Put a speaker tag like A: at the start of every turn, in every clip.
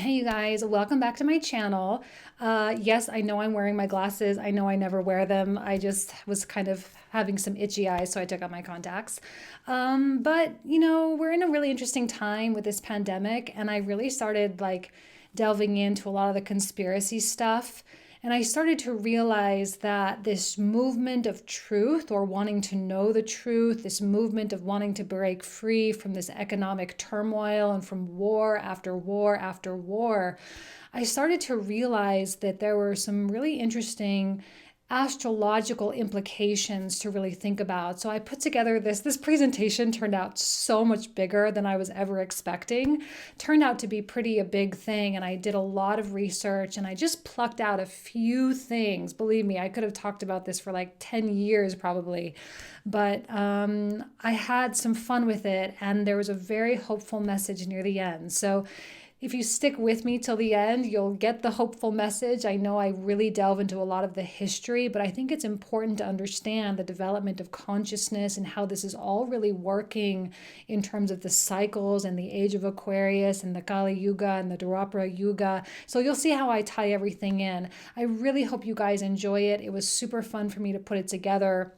A: Hey you guys, welcome back to my channel. Yes, I know I'm wearing my glasses. I know I never wear them. I just was kind of having some itchy eyes, so I took out my contacts. But we're in a really interesting time with this pandemic, and I really started like delving into a lot of the conspiracy stuff. And I started to realize that this movement of truth or wanting to know the truth, this movement of wanting to break free from this economic turmoil and from war after war after war, I started to realize that there were some really interesting astrological implications to really think about. So I put together this presentation turned out so much bigger than I was ever expecting. Turned out to be pretty a big thing, and I did a lot of research and I just plucked out a few things. Believe me, I could have talked about this for like 10 years probably. But I had some fun with it, and there was a very hopeful message near the end. So if you stick with me till the end, you'll get the hopeful message. I know I really delve into a lot of the history, but I think it's important to understand the development of consciousness and how this is all really working in terms of the cycles and the Age of Aquarius and the Kali Yuga and the Dwarpara Yoga. So you'll see how I tie everything in. I really hope you guys enjoy it. It was super fun for me to put it together.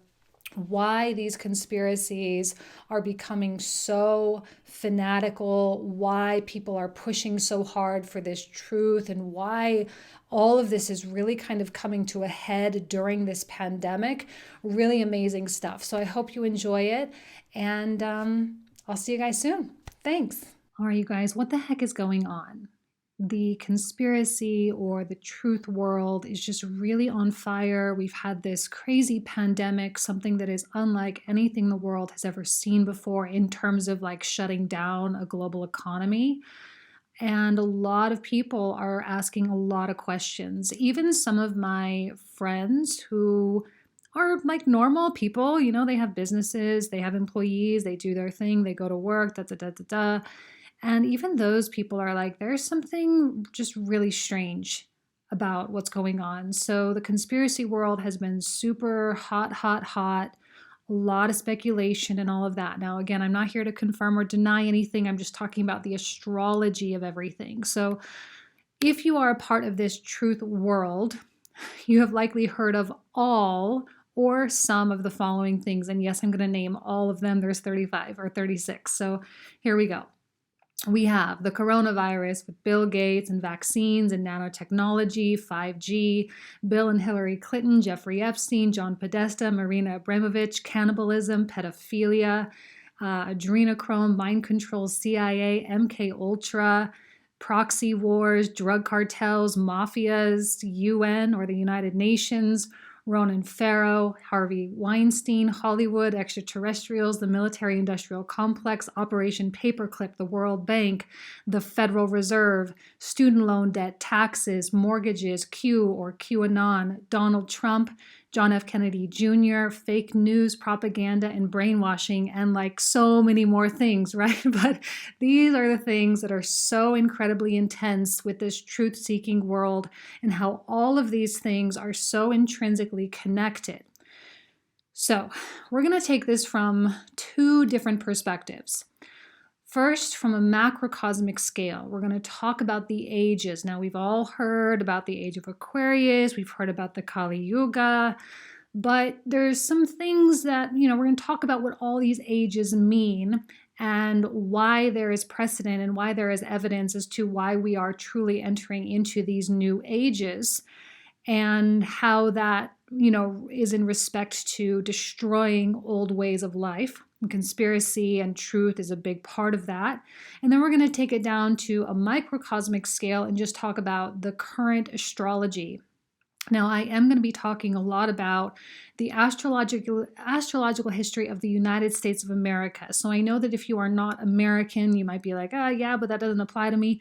A: Why these conspiracies are becoming so fanatical, why people are pushing so hard for this truth, and why all of this is really kind of coming to a head during this pandemic. Really amazing stuff. So I hope you enjoy it, and I'll see you guys soon. Thanks. All right, you guys, what the heck is going on? The conspiracy or the truth world is just really on fire. We've had this crazy pandemic, something that is unlike anything the world has ever seen before in terms of like shutting down a global economy. And a lot of people are asking a lot of questions. Even some of my friends who are like normal people, they have businesses, they have employees, they do their thing, they go to work, da da da da da. And even those people are like, there's something just really strange about what's going on. So the conspiracy world has been super hot, hot, hot. A lot of speculation and all of that. Now, again, I'm not here to confirm or deny anything. I'm just talking about the astrology of everything. So if you are a part of this truth world, you have likely heard of all or some of the following things. And yes, I'm going to name all of them. There's 35 or 36. So here we go. We have the coronavirus with Bill Gates and vaccines and nanotechnology, 5G, Bill and Hillary Clinton, Jeffrey Epstein, John Podesta, Marina Abramovich, cannibalism, pedophilia, adrenochrome, mind control, CIA, MK Ultra, proxy wars, drug cartels, mafias, UN or the United Nations, Ronan Farrow, Harvey Weinstein, Hollywood, extraterrestrials, the military-industrial complex, Operation Paperclip, the World Bank, the Federal Reserve, student loan debt, taxes, mortgages, Q or QAnon, Donald Trump, John F. Kennedy Jr., fake news, propaganda, and brainwashing, and like so many more things, right? But these are the things that are so incredibly intense with this truth-seeking world and how all of these things are so intrinsically connected. So we're going to take this from two different perspectives. First, from a macrocosmic scale, we're going to talk about the ages. Now, we've all heard about the Age of Aquarius. We've heard about the Kali Yuga. But there's some things that, we're going to talk about what all these ages mean and why there is precedent and why there is evidence as to why we are truly entering into these new ages and how that, is in respect to destroying old ways of life. Conspiracy and truth is a big part of that. And then we're going to take it down to a microcosmic scale and just talk about the current astrology. Now, I am going to be talking a lot about the astrological history of the United States of America. So I know that if you are not American, you might be like, yeah, but that doesn't apply to me.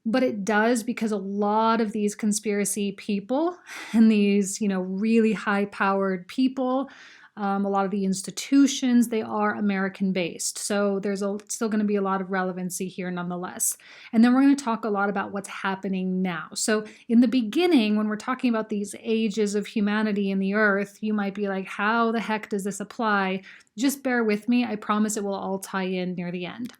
A: But it does, because a lot of these conspiracy people and these, really high-powered people, a lot of the institutions, they are American-based. So there's still going to be a lot of relevancy here nonetheless. And then we're going to talk a lot about what's happening now. So in the beginning, when we're talking about these ages of humanity in the earth, you might be like, how the heck does this apply? Just bear with me. I promise it will all tie in near the end.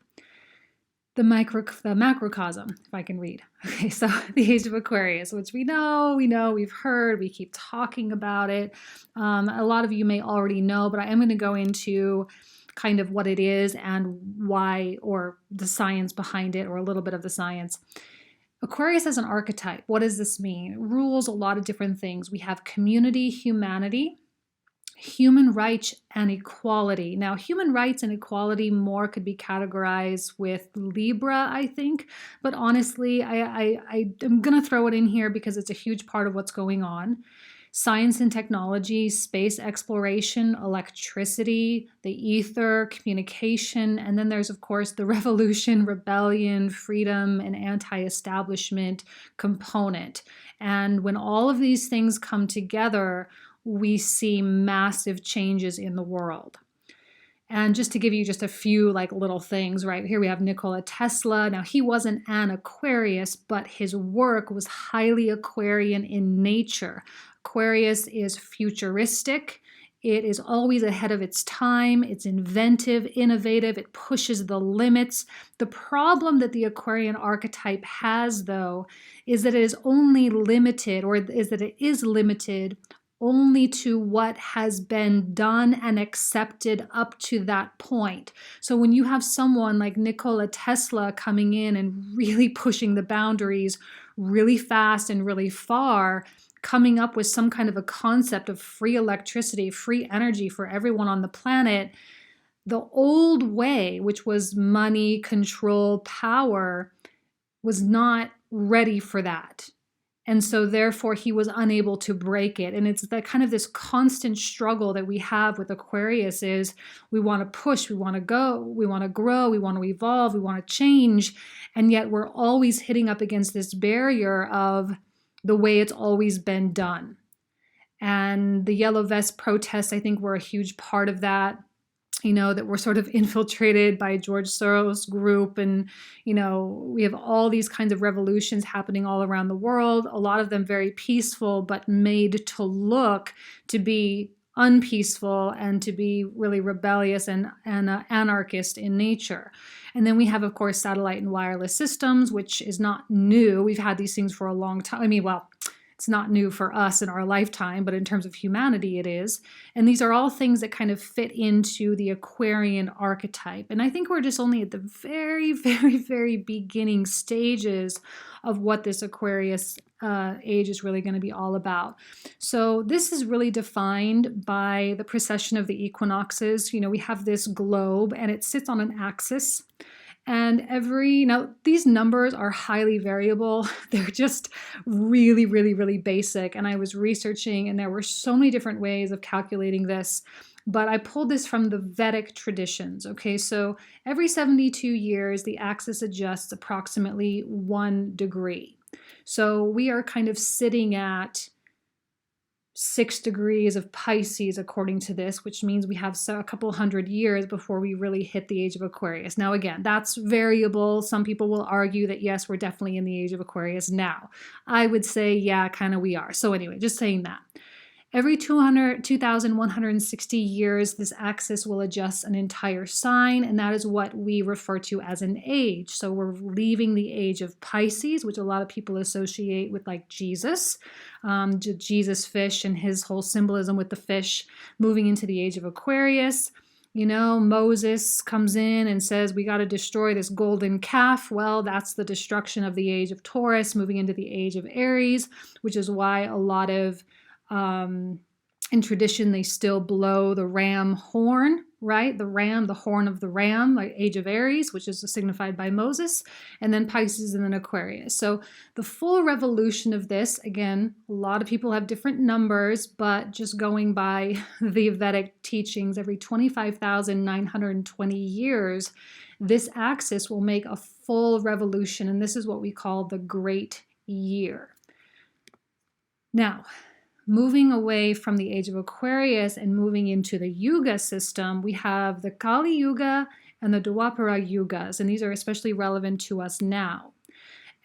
A: the macrocosm, if I can read. Okay, so the Age of Aquarius, which we know, we've heard, we keep talking about it. A lot of you may already know, but I am going to go into kind of what it is and why, or the science behind it, or a little bit of the science. Aquarius as an archetype, what does this mean? It rules a lot of different things. We have community, humanity, human rights, and equality. Now, human rights and equality more could be categorized with Libra, I think. But honestly, I'm going to throw it in here because it's a huge part of what's going on. Science and technology, space exploration, electricity, the ether, communication, and then there's, of course, the revolution, rebellion, freedom, and anti-establishment component. And when all of these things come together, we see massive changes in the world. And just to give you just a few like little things, right here we have Nikola Tesla. Now he wasn't an Aquarius, but his work was highly Aquarian in nature. Aquarius is futuristic. It is always ahead of its time. It's inventive, innovative. It pushes the limits. The problem that the Aquarian archetype has, though, is that it is only limited, or is that it is limited only to what has been done and accepted up to that point. So when you have someone like Nikola Tesla coming in and really pushing the boundaries really fast and really far, coming up with some kind of a concept of free electricity, free energy for everyone on the planet, the old way, which was money, control, power, was not ready for that. And so therefore he was unable to break it. And it's that kind of this constant struggle that we have with Aquarius is we want to push, we want to go, we want to grow, we want to evolve, we want to change. And yet we're always hitting up against this barrier of the way it's always been done. And the Yellow Vest protests, I think, were a huge part of that. That we're sort of infiltrated by George Soros group. And, we have all these kinds of revolutions happening all around the world, a lot of them very peaceful, but made to look to be unpeaceful and to be really rebellious and anarchist in nature. And then we have, of course, satellite and wireless systems, which is not new. We've had these things for a long time. It's not new for us in our lifetime, but in terms of humanity, it is. And these are all things that kind of fit into the Aquarian archetype. And I think we're just only at the very, very, very beginning stages of what this Aquarius age is really going to be all about. So this is really defined by the precession of the equinoxes. We have this globe and it sits on an axis. And now these numbers are highly variable. They're just really, really, really basic. And I was researching and there were so many different ways of calculating this, but I pulled this from the Vedic traditions. Okay, so every 72 years, the axis adjusts approximately 1 degree. So we are kind of sitting at 6 degrees of Pisces according to this, which means we have a couple hundred years before we really hit the Age of Aquarius. Now, again, that's variable. Some people will argue that, yes, we're definitely in the Age of Aquarius now. I would say, yeah, kind of we are. So anyway, just saying that. Every 2,160 years, this axis will adjust an entire sign, and that is what we refer to as an age. So we're leaving the age of Pisces, which a lot of people associate with like Jesus, Jesus fish and his whole symbolism with the fish, moving into the age of Aquarius. Moses comes in and says, we got to destroy this golden calf. Well, that's the destruction of the age of Taurus, moving into the age of Aries, which is why a lot of in tradition, they still blow the ram horn, right? The horn of the ram, like age of Aries, which is signified by Moses, and then Pisces and then Aquarius. So the full revolution of this, again, a lot of people have different numbers, but just going by the Vedic teachings, every 25,920 years, this axis will make a full revolution, and this is what we call the Great Year. Now, moving away from the Age of Aquarius and moving into the Yuga system, we have the Kali Yuga and the Dwarpara Yugas, and these are especially relevant to us now.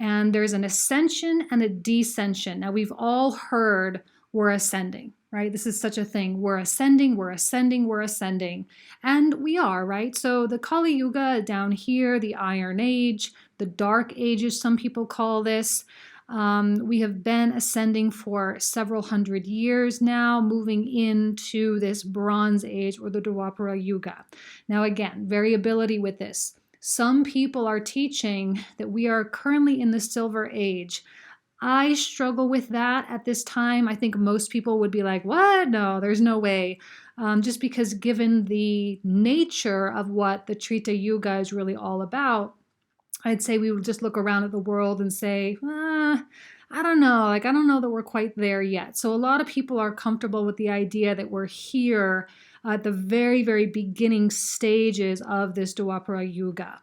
A: And there's an ascension and a descension. Now, we've all heard we're ascending, right? This is such a thing. We're ascending, we're ascending, we're ascending. And we are, right? So the Kali Yuga down here, the Iron Age, the Dark Ages, some people call this. We have been ascending for several hundred years now, moving into this Bronze Age or the Dwarpara Yoga. Now, again, variability with this. Some people are teaching that we are currently in the Silver Age. I struggle with that at this time. I think most people would be like, what? No, there's no way. Just because given the nature of what the Treta Yuga is really all about, I'd say we would just look around at the world and say, I don't know. I don't know that we're quite there yet. So a lot of people are comfortable with the idea that we're here at the very, very beginning stages of this Dwapara Yuga.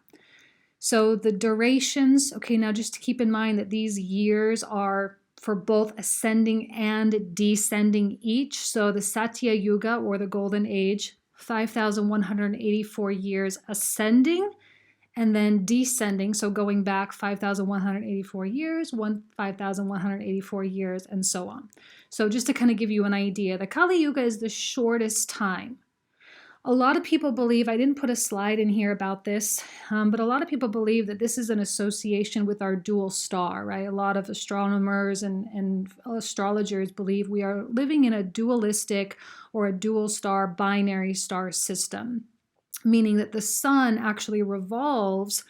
A: So the durations, okay, now just to keep in mind that these years are for both ascending and descending each. So the Satya Yuga, or the Golden Age, 5,184 years ascending, and then descending, so going back 5,184 years, 5,184 years, and so on. So just to kind of give you an idea, the Kali Yuga is the shortest time. A lot of people believe, I didn't put a slide in here about this, but a lot of people believe that this is an association with our dual star, right? A lot of astronomers and astrologers believe we are living in a dualistic or a dual star binary star system, meaning that the sun actually revolves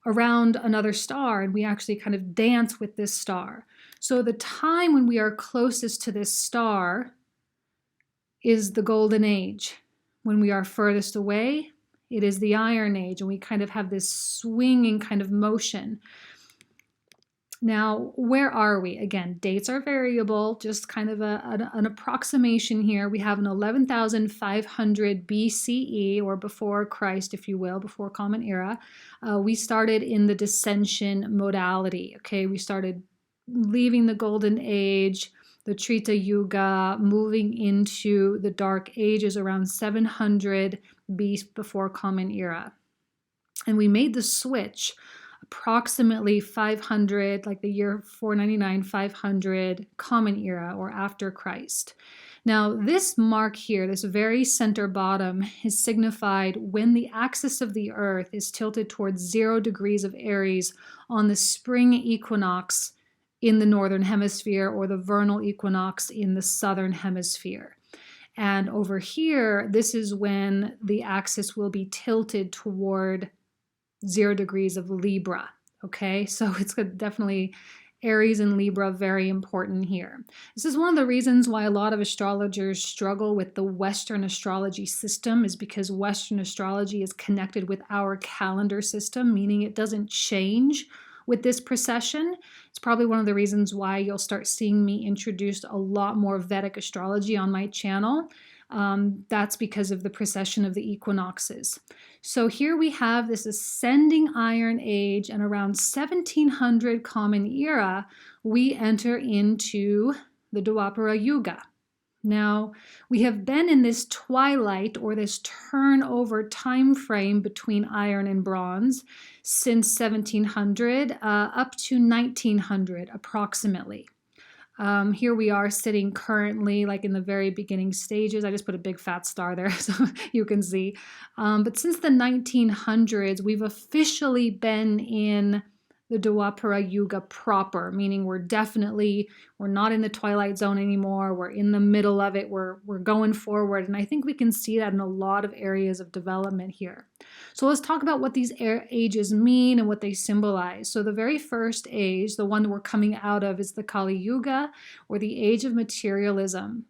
A: around another star and we actually kind of dance with this star. So the time when we are closest to this star is the Golden Age. When we are furthest away, it is the Iron Age, and we kind of have this swinging kind of motion. Now, where are we? Again, dates are variable, just kind of an approximation here. We have an 11,500 BCE, or before Christ, if you will, before Common Era. We started in the Ascension modality, okay? We started leaving the Golden Age, the Treta Yuga, moving into the Dark Ages around 700 BC before Common Era. And we made the switch approximately 500, like the year 499, 500 Common Era or after Christ. Now this mark here, this very center bottom, is signified when the axis of the Earth is tilted towards 0 degrees of Aries on the spring equinox in the northern hemisphere or the vernal equinox in the southern hemisphere. And over here, this is when the axis will be tilted toward 0 degrees of Libra, okay? So it's definitely Aries and Libra, very important here. This is one of the reasons why a lot of astrologers struggle with the Western astrology system, is because Western astrology is connected with our calendar system, meaning it doesn't change with this precession. It's probably one of the reasons why you'll start seeing me introduce a lot more Vedic astrology on my channel. That's because of the precession of the equinoxes. So here we have this ascending Iron Age, and around 1700 Common Era, we enter into the Dwapara Yuga. Now, we have been in this twilight or this turnover time frame between iron and bronze since 1700 up to 1900 approximately. Here we are sitting currently like in the very beginning stages. I just put a big fat star there so you can see. But since the 1900s, we've officially been in the Dwapara Yuga proper, meaning we're not in the twilight zone anymore. We're in the middle of it. We're going forward. And I think we can see that in a lot of areas of development here. So let's talk about what these ages mean and what they symbolize. So the very first age, the one that we're coming out of, is the Kali Yuga, or the age of materialism.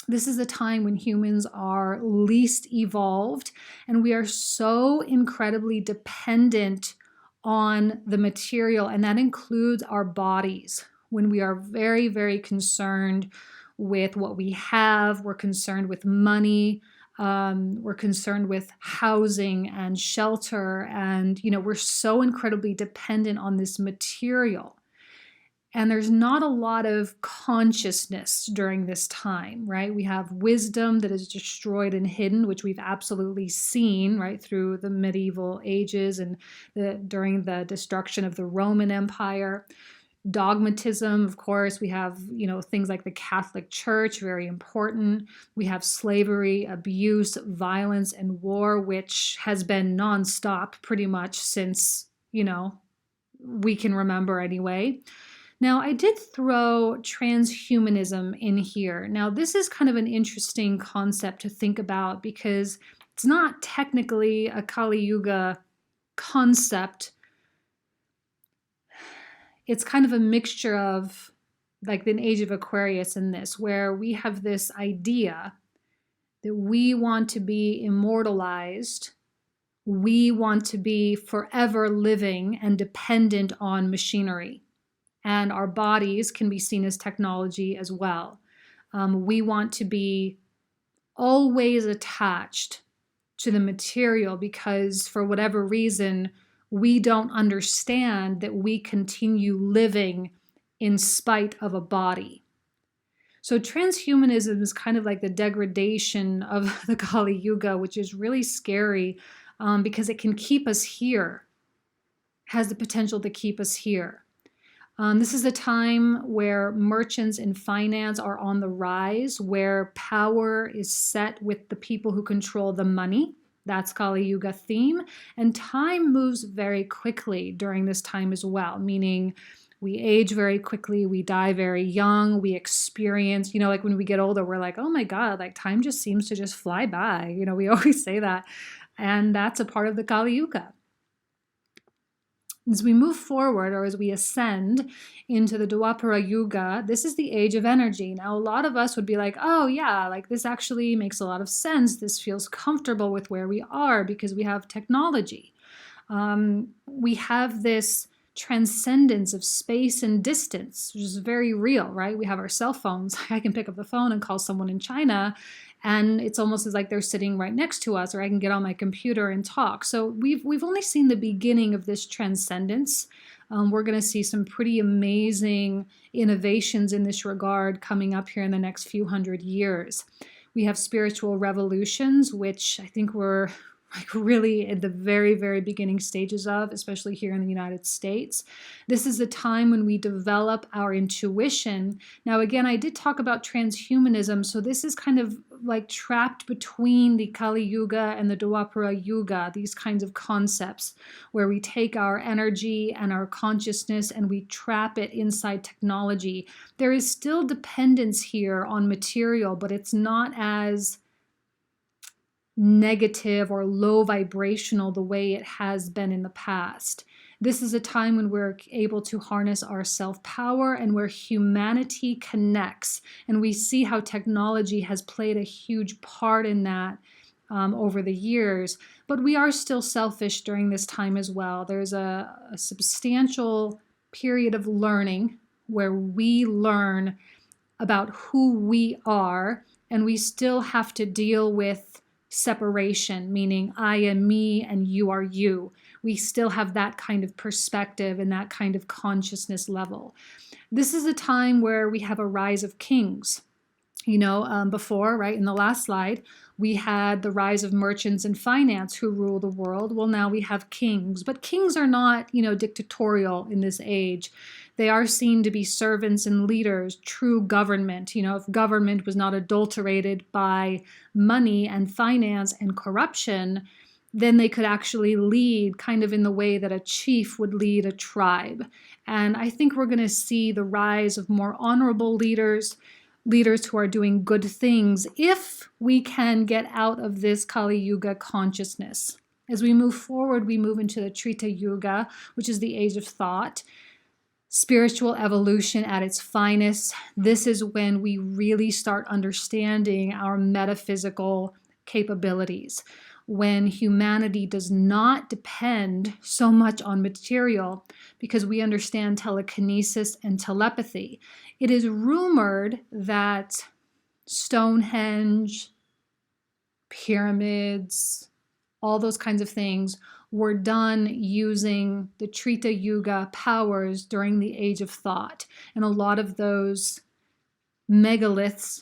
A: This is a time when humans are least evolved, and we are so incredibly dependent on the material, and that includes our bodies. When we are very, very concerned with what we have, we're concerned with money, we're concerned with housing and shelter, and we're so incredibly dependent on this material. And there's not a lot of consciousness during this time, right? We have wisdom that is destroyed and hidden, which we've absolutely seen, right, through the medieval ages and during the destruction of the Roman Empire. Dogmatism, of course, we have, things like the Catholic Church, very important. We have slavery, abuse, violence, and war, which has been nonstop pretty much since, we can remember anyway. Now, I did throw transhumanism in here. Now, this is kind of an interesting concept to think about because it's not technically a Kali Yuga concept. It's kind of a mixture of like the Age of Aquarius in this, where we have this idea that we want to be immortalized. We want to be forever living and dependent on machinery. And our bodies can be seen as technology as well. We want to be always attached to the material because for whatever reason, we don't understand that we continue living in spite of a body. So transhumanism is kind of like the degradation of the Kali Yuga, which is really scary because it can keep us here, has the potential to keep us here. This is a time where merchants and finance are on the rise, where power is set with the people who control the money. That's Kali Yuga theme. And time moves very quickly during this time as well, meaning we age very quickly, we die very young, we experience, like when we get older, we're like, oh my God, like time just seems to just fly by. We always say that. And that's a part of the Kali Yuga. As we move forward, or as we ascend into the Dwarpara Yoga, this is the age of energy. Now, a lot of us would be like, oh yeah, like this actually makes a lot of sense. This feels comfortable with where we are because we have technology. We have this transcendence of space and distance, which is very real, right? We have our cell phones. I can pick up the phone and call someone in China, and it's almost as like they're sitting right next to us, or I can get on my computer and talk. So we've only seen the beginning of this transcendence. We're going to see some pretty amazing innovations in this regard coming up here in the next few hundred years. We have spiritual revolutions, which I think we're like really at the very, very beginning stages of, especially here in the United States. This is a time when we develop our intuition. Now, again, I did talk about transhumanism, so this is kind of like trapped between the Kali Yuga and the Dwarpara Yoga, these kinds of concepts where we take our energy and our consciousness and we trap it inside technology. There is still dependence here on material, but it's not as negative or low vibrational the way it has been in the past. This is a time when we're able to harness our self-power and where humanity connects. And we see how technology has played a huge part in that over the years. But we are still selfish during this time as well. There's a substantial period of learning where we learn about who we are, and we still have to deal with separation, meaning I am me and you are you. We still have that kind of perspective and that kind of consciousness level. This is a time where we have a rise of kings. Before, right, in the last slide, we had the rise of merchants and finance who rule the world. Well, now we have kings, but kings are not, dictatorial in this age. They are seen to be servants and leaders, true government. If government was not adulterated by money and finance and corruption, then they could actually lead kind of in the way that a chief would lead a tribe. And I think we're going to see the rise of more honorable leaders who are doing good things if we can get out of this Kali Yuga consciousness. As we move forward, we move into the Treta Yuga, which is the age of thought. Spiritual evolution at its finest. This is when we really start understanding our metaphysical capabilities. When humanity does not depend so much on material because we understand telekinesis and telepathy. It is rumored that Stonehenge, pyramids, all those kinds of things were done using the Treta Yuga powers during the Age of Thought. And a lot of those megaliths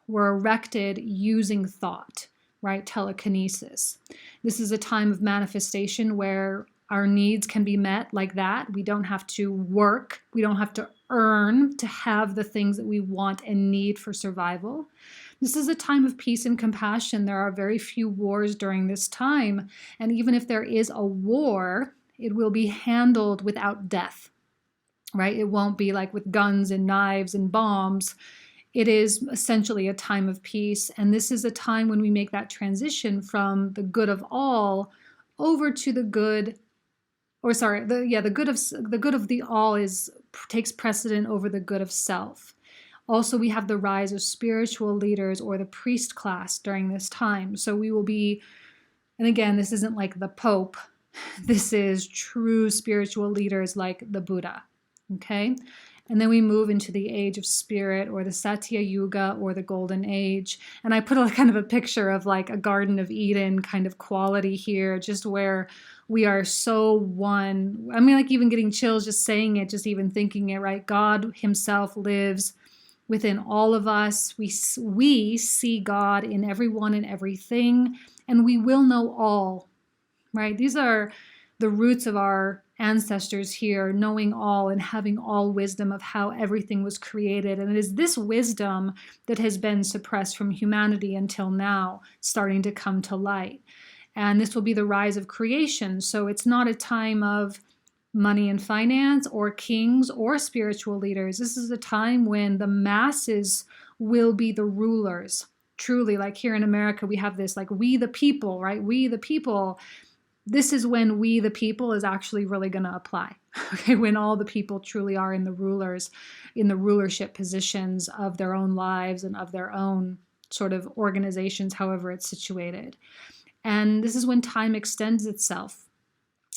A: were erected using thought, right? Telekinesis. This is a time of manifestation where Our needs can be met like that. We don't have to work. We don't have to earn to have the things that we want and need for survival. This is a time of peace and compassion. There are very few wars during this time. And even if there is a war, it will be handled without death, right? It won't be like with guns and knives and bombs. It is essentially a time of peace. And this is a time when we make that transition from the good of all over to the good, or sorry, the good of the all takes precedent over the good of self. Also, we have the rise of spiritual leaders or the priest class during this time. So we will be, and again, this isn't like the Pope. This is true spiritual leaders like the Buddha. Okay? And then we move into the age of spirit, or the Satya Yuga, or the Golden Age. And I put a kind of a picture of like a Garden of Eden kind of quality here, just where we are so one. I mean, like even getting chills just saying it, just even thinking it, right? God himself lives within all of us. We see God in everyone and everything, and we will know all, right? These are the roots of our ancestors here, knowing all and having all wisdom of how everything was created. And it is this wisdom that has been suppressed from humanity until now, starting to come to light. And this will be the rise of creation. So it's not a time of money and finance or kings or spiritual leaders. This is a time when the masses will be the rulers. Truly, like here in America, we have this like we the people, right? We the people. This is when we the people is actually really going to apply. Okay, when all the people truly are in the rulership positions of their own lives and of their own sort of organizations, however it's situated. And this is when time extends itself,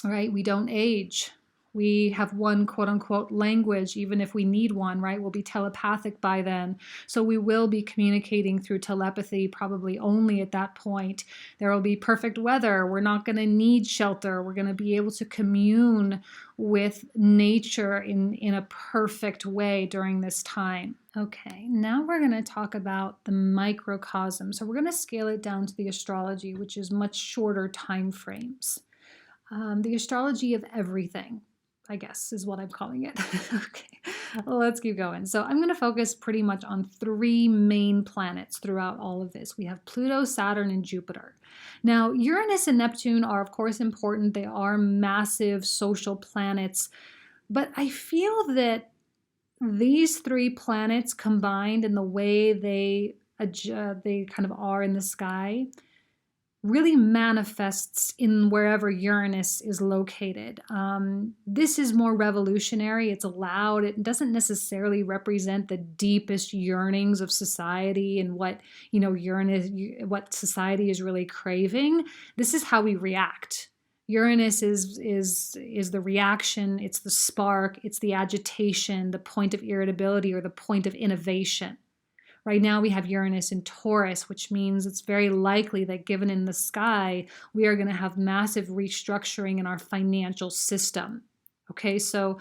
A: right? We don't age. We have one quote unquote language, even if we need one, right? We'll be telepathic by then. So we will be communicating through telepathy probably only at that point. There will be perfect weather. We're not going to need shelter. We're going to be able to commune with nature in a perfect way during this time. Okay, now we're going to talk about the microcosm. So we're going to scale it down to the astrology, which is much shorter time frames. The astrology of everything, I guess, is what I'm calling it. Okay, well, let's keep going. So I'm going to focus pretty much on 3 main planets throughout all of this. We have Pluto, Saturn, and Jupiter. Now, Uranus and Neptune are, of course, important. They are massive social planets. But I feel that these 3 planets combined in the way they kind of are in the sky really manifests in wherever Uranus is located. This is more revolutionary. It's loud. It doesn't necessarily represent the deepest yearnings of society and what, Uranus, what society is really craving. This is how we react. Uranus is the reaction. It's the spark. It's the agitation, the point of irritability, or the point of innovation. Right now we have Uranus in Taurus, which means it's very likely that given in the sky, we are going to have massive restructuring in our financial system. Okay, so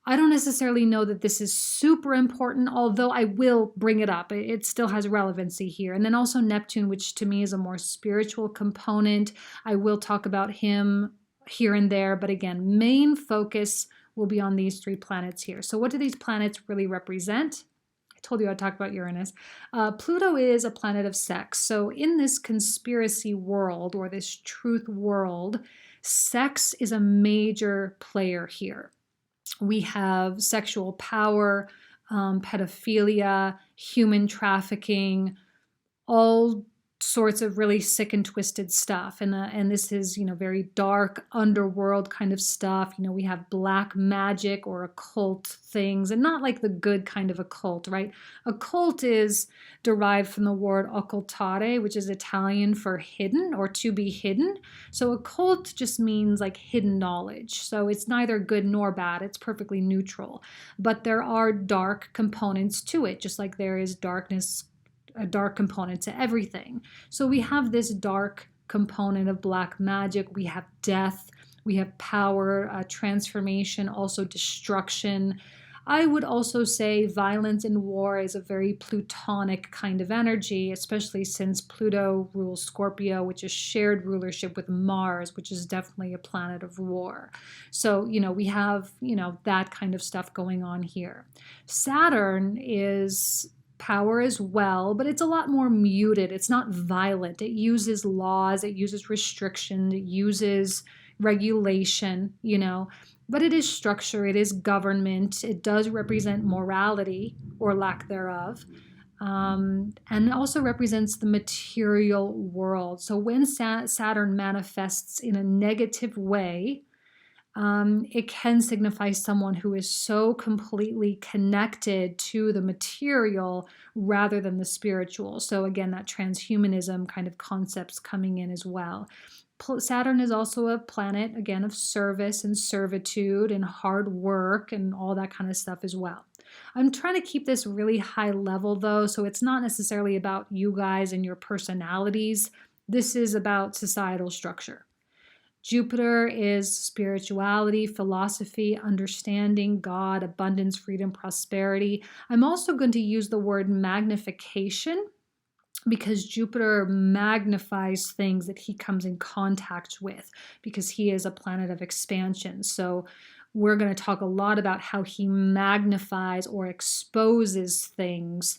A: I don't necessarily know that this is super important, although I will bring it up. It still has relevancy here. And then also Neptune, which to me is a more spiritual component. I will talk about him here and there, but again, main focus will be on these 3 planets here. So what do these planets really represent? I told you I'd talk about Uranus. Pluto is a planet of sex. So in this conspiracy world, or this truth world, sex is a major player here. We have sexual power, pedophilia, human trafficking, all sorts of really sick and twisted stuff. And this is, very dark underworld kind of stuff. We have black magic or occult things, and not like the good kind of occult, right? Occult is derived from the word occultare, which is Italian for hidden or to be hidden. So occult just means like hidden knowledge. So it's neither good nor bad. It's perfectly neutral. But there are dark components to it, just like there is a dark component to everything. So we have this dark component of black magic. We have death. We have power, transformation, also destruction. I would also say violence and war is a very Plutonic kind of energy, especially since Pluto rules Scorpio, which is shared rulership with Mars, which is definitely a planet of war. So, we have, that kind of stuff going on here. Saturn is power as well, but it's a lot more muted. It's not violent. It uses laws, it uses restriction, it uses regulation, but it is structure, it is government, it does represent morality or lack thereof. And it also represents the material world. So when Saturn manifests in a negative way, it can signify someone who is so completely connected to the material rather than the spiritual. So again, that transhumanism kind of concepts coming in as well. Saturn is also a planet, again, of service and servitude and hard work and all that kind of stuff as well. I'm trying to keep this really high level though, so it's not necessarily about you guys and your personalities. This is about societal structure. Jupiter is spirituality, philosophy, understanding, God, abundance, freedom, prosperity. I'm also going to use the word magnification because Jupiter magnifies things that he comes in contact with because he is a planet of expansion. So we're going to talk a lot about how he magnifies or exposes things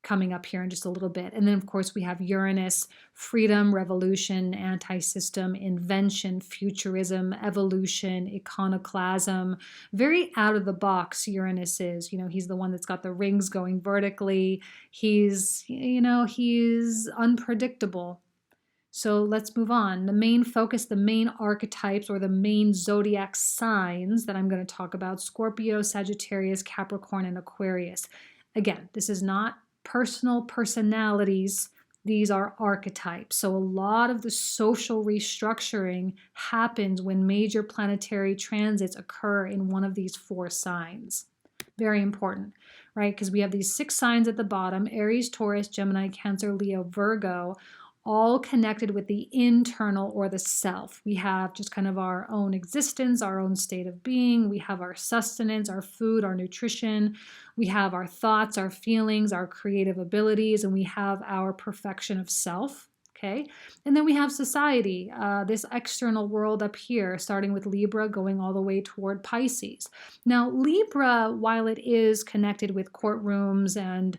A: coming up here in just a little bit. And then, of course, we have Uranus, freedom, revolution, anti-system, invention, futurism, evolution, iconoclasm. Very out of the box Uranus is. He's the one that's got the rings going vertically. He's unpredictable. So let's move on. The main focus, the main archetypes or the main zodiac signs that I'm going to talk about: Scorpio, Sagittarius, Capricorn, and Aquarius. Again, this is not personal personalities. These are archetypes. So a lot of the social restructuring happens when major planetary transits occur in one of these 4 signs. Very important, right? Because we have these 6 signs at the bottom: Aries, Taurus, Gemini, Cancer, Leo, Virgo, all connected with the internal or the self. We have just kind of our own existence, our own state of being. We have our sustenance, our food, our nutrition. We have our thoughts, our feelings, our creative abilities, and we have our perfection of self. Okay. And then we have society, this external world up here, starting with Libra, going all the way toward Pisces. Now, Libra, while it is connected with courtrooms and,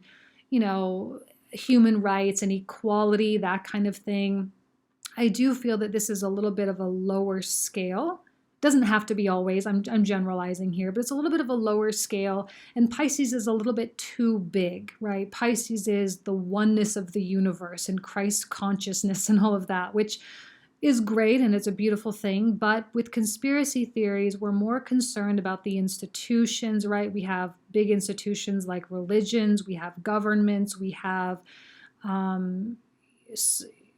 A: human rights and equality, that kind of thing, I do feel that this is a little bit of a lower scale. Doesn't have to be always, I'm generalizing here, but it's a little bit of a lower scale. And Pisces is a little bit too big, right? Pisces is the oneness of the universe and Christ consciousness and all of that, which is great and it's a beautiful thing. But with conspiracy theories, we're more concerned about the institutions, right? We have big institutions like religions, we have governments, we have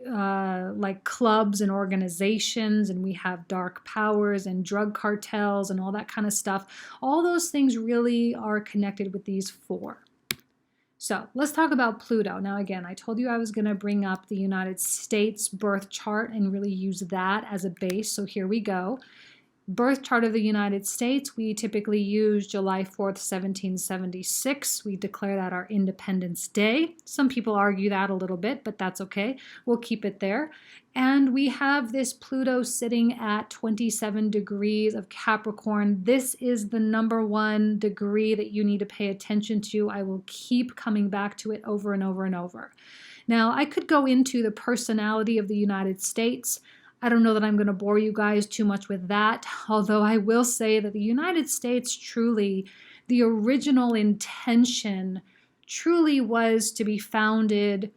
A: like clubs and organizations, and we have dark powers and drug cartels and all that kind of stuff. All those things really are connected with these 4. So let's talk about Pluto. Now, again, I told you I was going to bring up the United States birth chart and really use that as a base. So here we go. Birth chart of the United States, we typically use July 4th, 1776. We declare that our Independence Day. Some people argue that a little bit, but that's okay. We'll keep it there. And we have this Pluto sitting at 27 degrees of Capricorn. This is the number 1 degree that you need to pay attention to. I will keep coming back to it over and over and over. Now, I could go into the personality of the United States. I don't know that I'm going to bore you guys too much with that, although I will say that the United States truly, the original intention truly was to be founded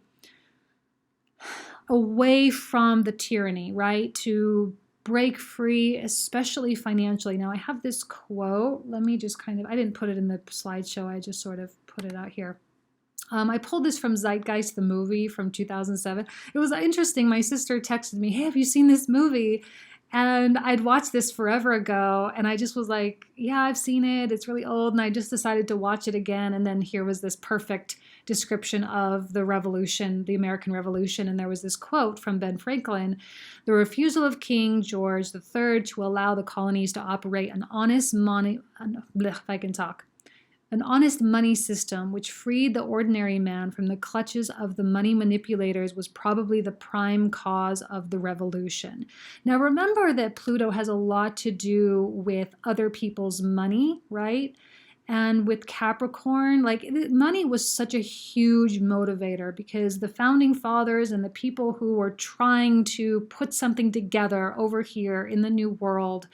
A: away from the tyranny, right? To break free, especially financially. Now I have this quote. Let me just I didn't put it in the slideshow. I just sort of put it out here. I pulled this from Zeitgeist, the movie from 2007. It was interesting. My sister texted me, hey, have you seen this movie? And I'd watched this forever ago, and I just was like, yeah, I've seen it. It's really old. And I just decided to watch it again. And then here was this perfect description of the revolution, the American Revolution. And there was this quote from Ben Franklin: "The refusal of King George III to allow the colonies to operate an honest money, if I can talk, an honest money system which freed the ordinary man from the clutches of the money manipulators was probably the prime cause of the revolution." Now remember that Pluto has a lot to do with other people's money, right? And with Capricorn, like money was such a huge motivator because the founding fathers and the people who were trying to put something together over here in the New World,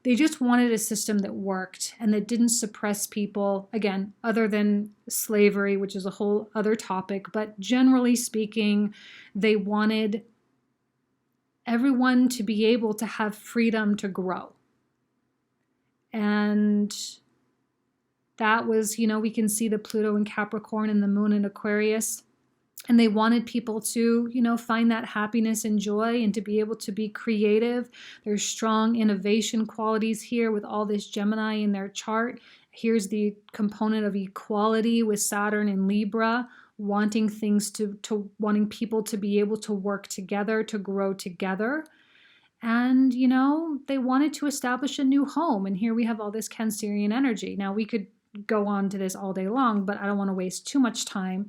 A: they just wanted a system that worked and that didn't suppress people, again, other than slavery, which is a whole other topic. But generally speaking, they wanted everyone to be able to have freedom to grow. And that was, we can see the Pluto in Capricorn and the Moon in Aquarius. And they wanted people to, find that happiness and joy and to be able to be creative. There's strong innovation qualities here with all this Gemini in their chart. Here's the component of equality with Saturn in Libra, wanting things wanting people to be able to work together, to grow together. And, they wanted to establish a new home. And here we have all this Cancerian energy. Now, we could go on to this all day long, but I don't want to waste too much time.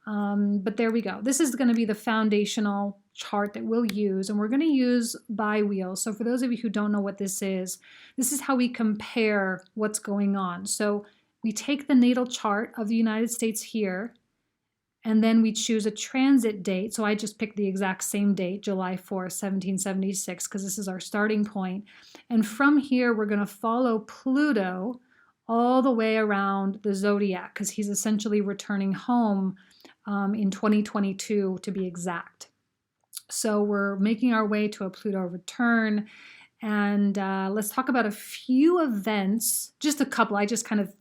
A: But there we go. This is going to be the foundational chart that we'll use, and we're going to use bi-wheel. So for those of you who don't know what this is how we compare what's going on. So we take the natal chart of the United States here, and then we choose a transit date. So I just picked the exact same date, July 4th, 1776, because this is our starting point. And from here, we're going to follow Pluto all the way around the zodiac, because he's essentially returning home in 2022 to be exact. So we're making our way to a Pluto return, and let's talk about a few events, just a couple. I just kind of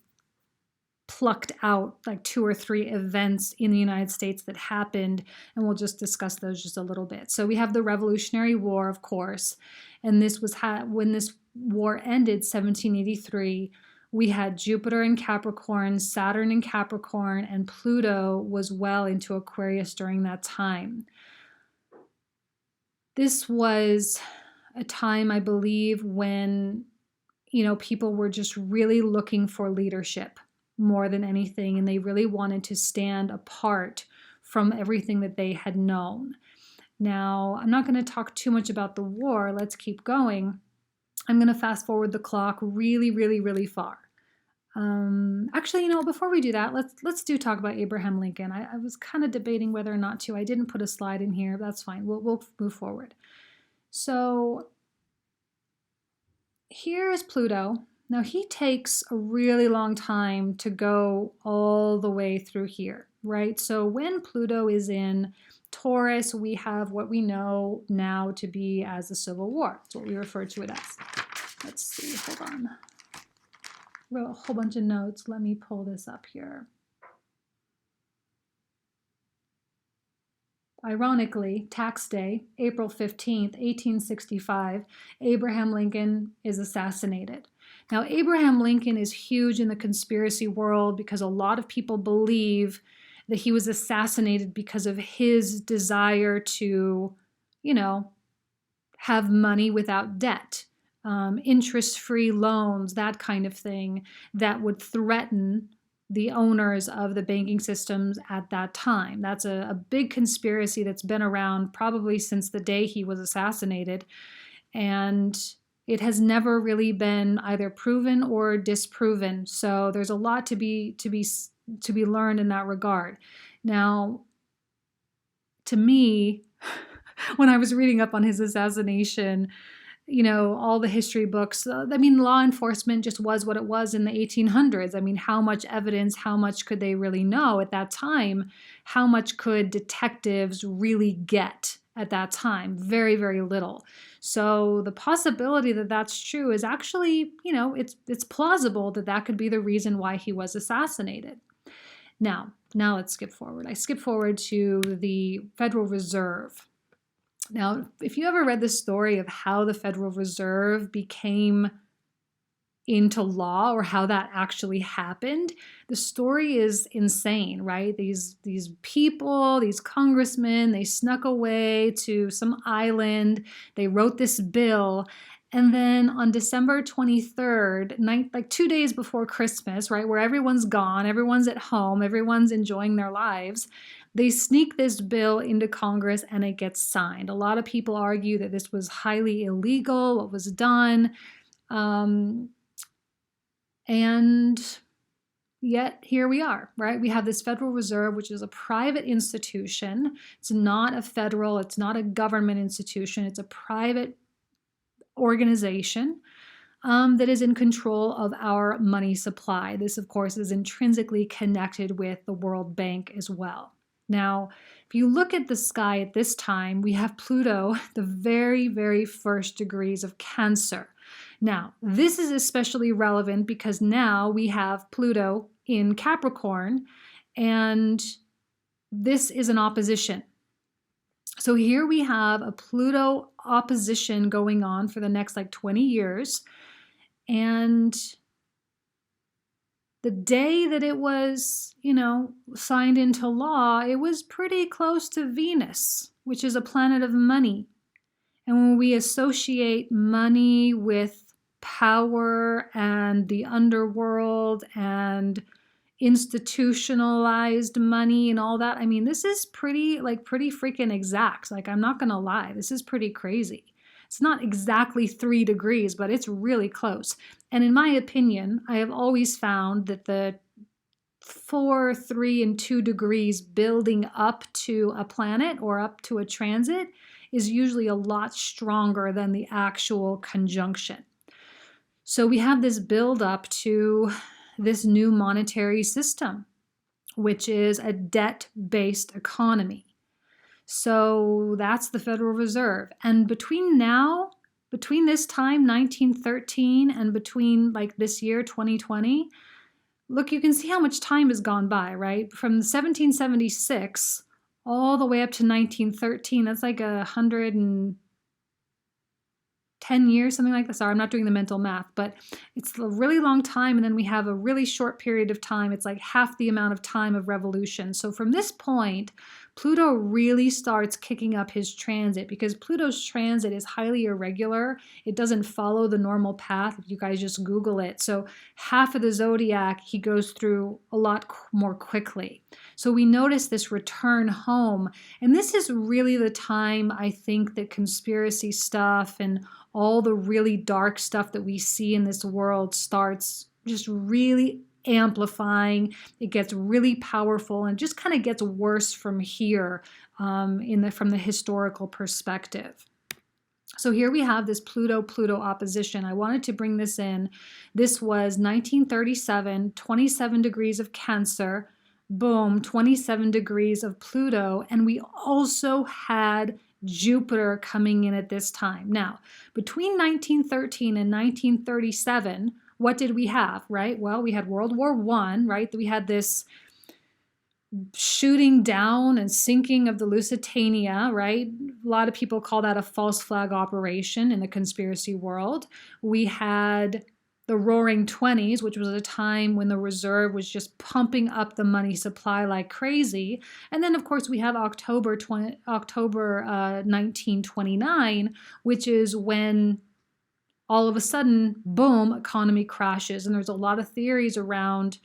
A: plucked out like 2 or 3 events in the United States that happened, and we'll just discuss those just a little bit. So we have the Revolutionary War, of course, and this was when this war ended, 1783. We had Jupiter in Capricorn, Saturn in Capricorn, and Pluto was well into Aquarius during that time. This was a time, I believe, when, people were just really looking for leadership more than anything, and they really wanted to stand apart from everything that they had known. Now, I'm not going to talk too much about the war. Let's keep going. I'm going to fast forward the clock really, really, really far. Actually, before we do that, let's talk about Abraham Lincoln. I was kind of debating whether or not to. I didn't put a slide in here. That's fine. We'll move forward. So here is Pluto. Now he takes a really long time to go all the way through here, right? So when Pluto is in Taurus, we have what we know now to be as the Civil War. That's what we refer to it as. Let's see, hold on. Wrote a whole bunch of notes. Let me pull this up here. Ironically, tax day, April 15th, 1865, Abraham Lincoln is assassinated. Now, Abraham Lincoln is huge in the conspiracy world because a lot of people believe that he was assassinated because of his desire to, have money without debt, interest-free loans, that kind of thing that would threaten the owners of the banking systems at that time. That's a big conspiracy that's been around probably since the day he was assassinated, and it has never really been either proven or disproven. So there's a lot to be learned in that regard. Now, to me, when I was reading up on his assassination, all the history books, law enforcement just was what it was in the 1800s. How much evidence, how much could they really know at that time? How much could detectives really get at that time? Very, very little. So the possibility that that's true is actually, it's plausible that could be the reason why he was assassinated. Now let's skip forward. I skip forward to the Federal Reserve. Now, if you ever read the story of how the Federal Reserve became into law or how that actually happened, the story is insane, right? These people, these congressmen, they snuck away to some island, they wrote this bill, and then on December 23rd, like 2 days before Christmas, right, where everyone's gone, everyone's at home, everyone's enjoying their lives, they sneak this bill into Congress and it gets signed. A lot of people argue that this was highly illegal, what was done. And yet here we are, right? We have this Federal Reserve, which is a private institution. It's not a federal, it's not a government institution. It's a private organization that is in control of our money supply. This, of course, is intrinsically connected with the World Bank as well. Now, if you look at the sky at this time, we have Pluto, the very, very first degrees of Cancer. Now, this is especially relevant because now we have Pluto in Capricorn, and this is an opposition. So here we have a Pluto opposition going on for the next like 20 years. And the day that it was, signed into law, it was pretty close to Venus, which is a planet of money. And when we associate money with power and the underworld and institutionalized money and all that, I mean, this is pretty freaking exact. Like, I'm not going to lie. This is pretty crazy. It's not exactly 3 degrees, but it's really close. And in my opinion, I have always found that the 4, 3, and 2 degrees building up to a planet or up to a transit is usually a lot stronger than the actual conjunction. So we have this build up to this new monetary system, which is a debt-based economy. So that's the Federal Reserve. And between this time, 1913, and between like this year, 2020, look, you can see how much time has gone by, right? From 1776 all the way up to 1913, that's like 110 years, something like that. Sorry, I'm not doing the mental math, but it's a really long time. And then we have a really short period of time. It's like half the amount of time of revolution. So from this point, Pluto really starts kicking up his transit, because Pluto's transit is highly irregular. It doesn't follow the normal path. If you guys just Google it. So half of the zodiac, he goes through a lot more quickly. So we notice this return home. And this is really the time, I think, that conspiracy stuff and all the really dark stuff that we see in this world starts just really amplifying. It gets really powerful and just kind of gets worse from here from the historical perspective. So here we have this Pluto-Pluto opposition. I wanted to bring this in. This was 1937, 27 degrees of Cancer, boom, 27 degrees of Pluto, and we also had Jupiter coming in at this time. Now, between 1913 and 1937, what did we have, right? Well, we had World War I, right? We had this shooting down and sinking of the Lusitania, right? A lot of people call that a false flag operation in the conspiracy world. We had the Roaring Twenties, which was a time when the reserve was just pumping up the money supply like crazy. And then, of course, we have October 1929, which is when all of a sudden, boom, economy crashes. And there's a lot of theories around,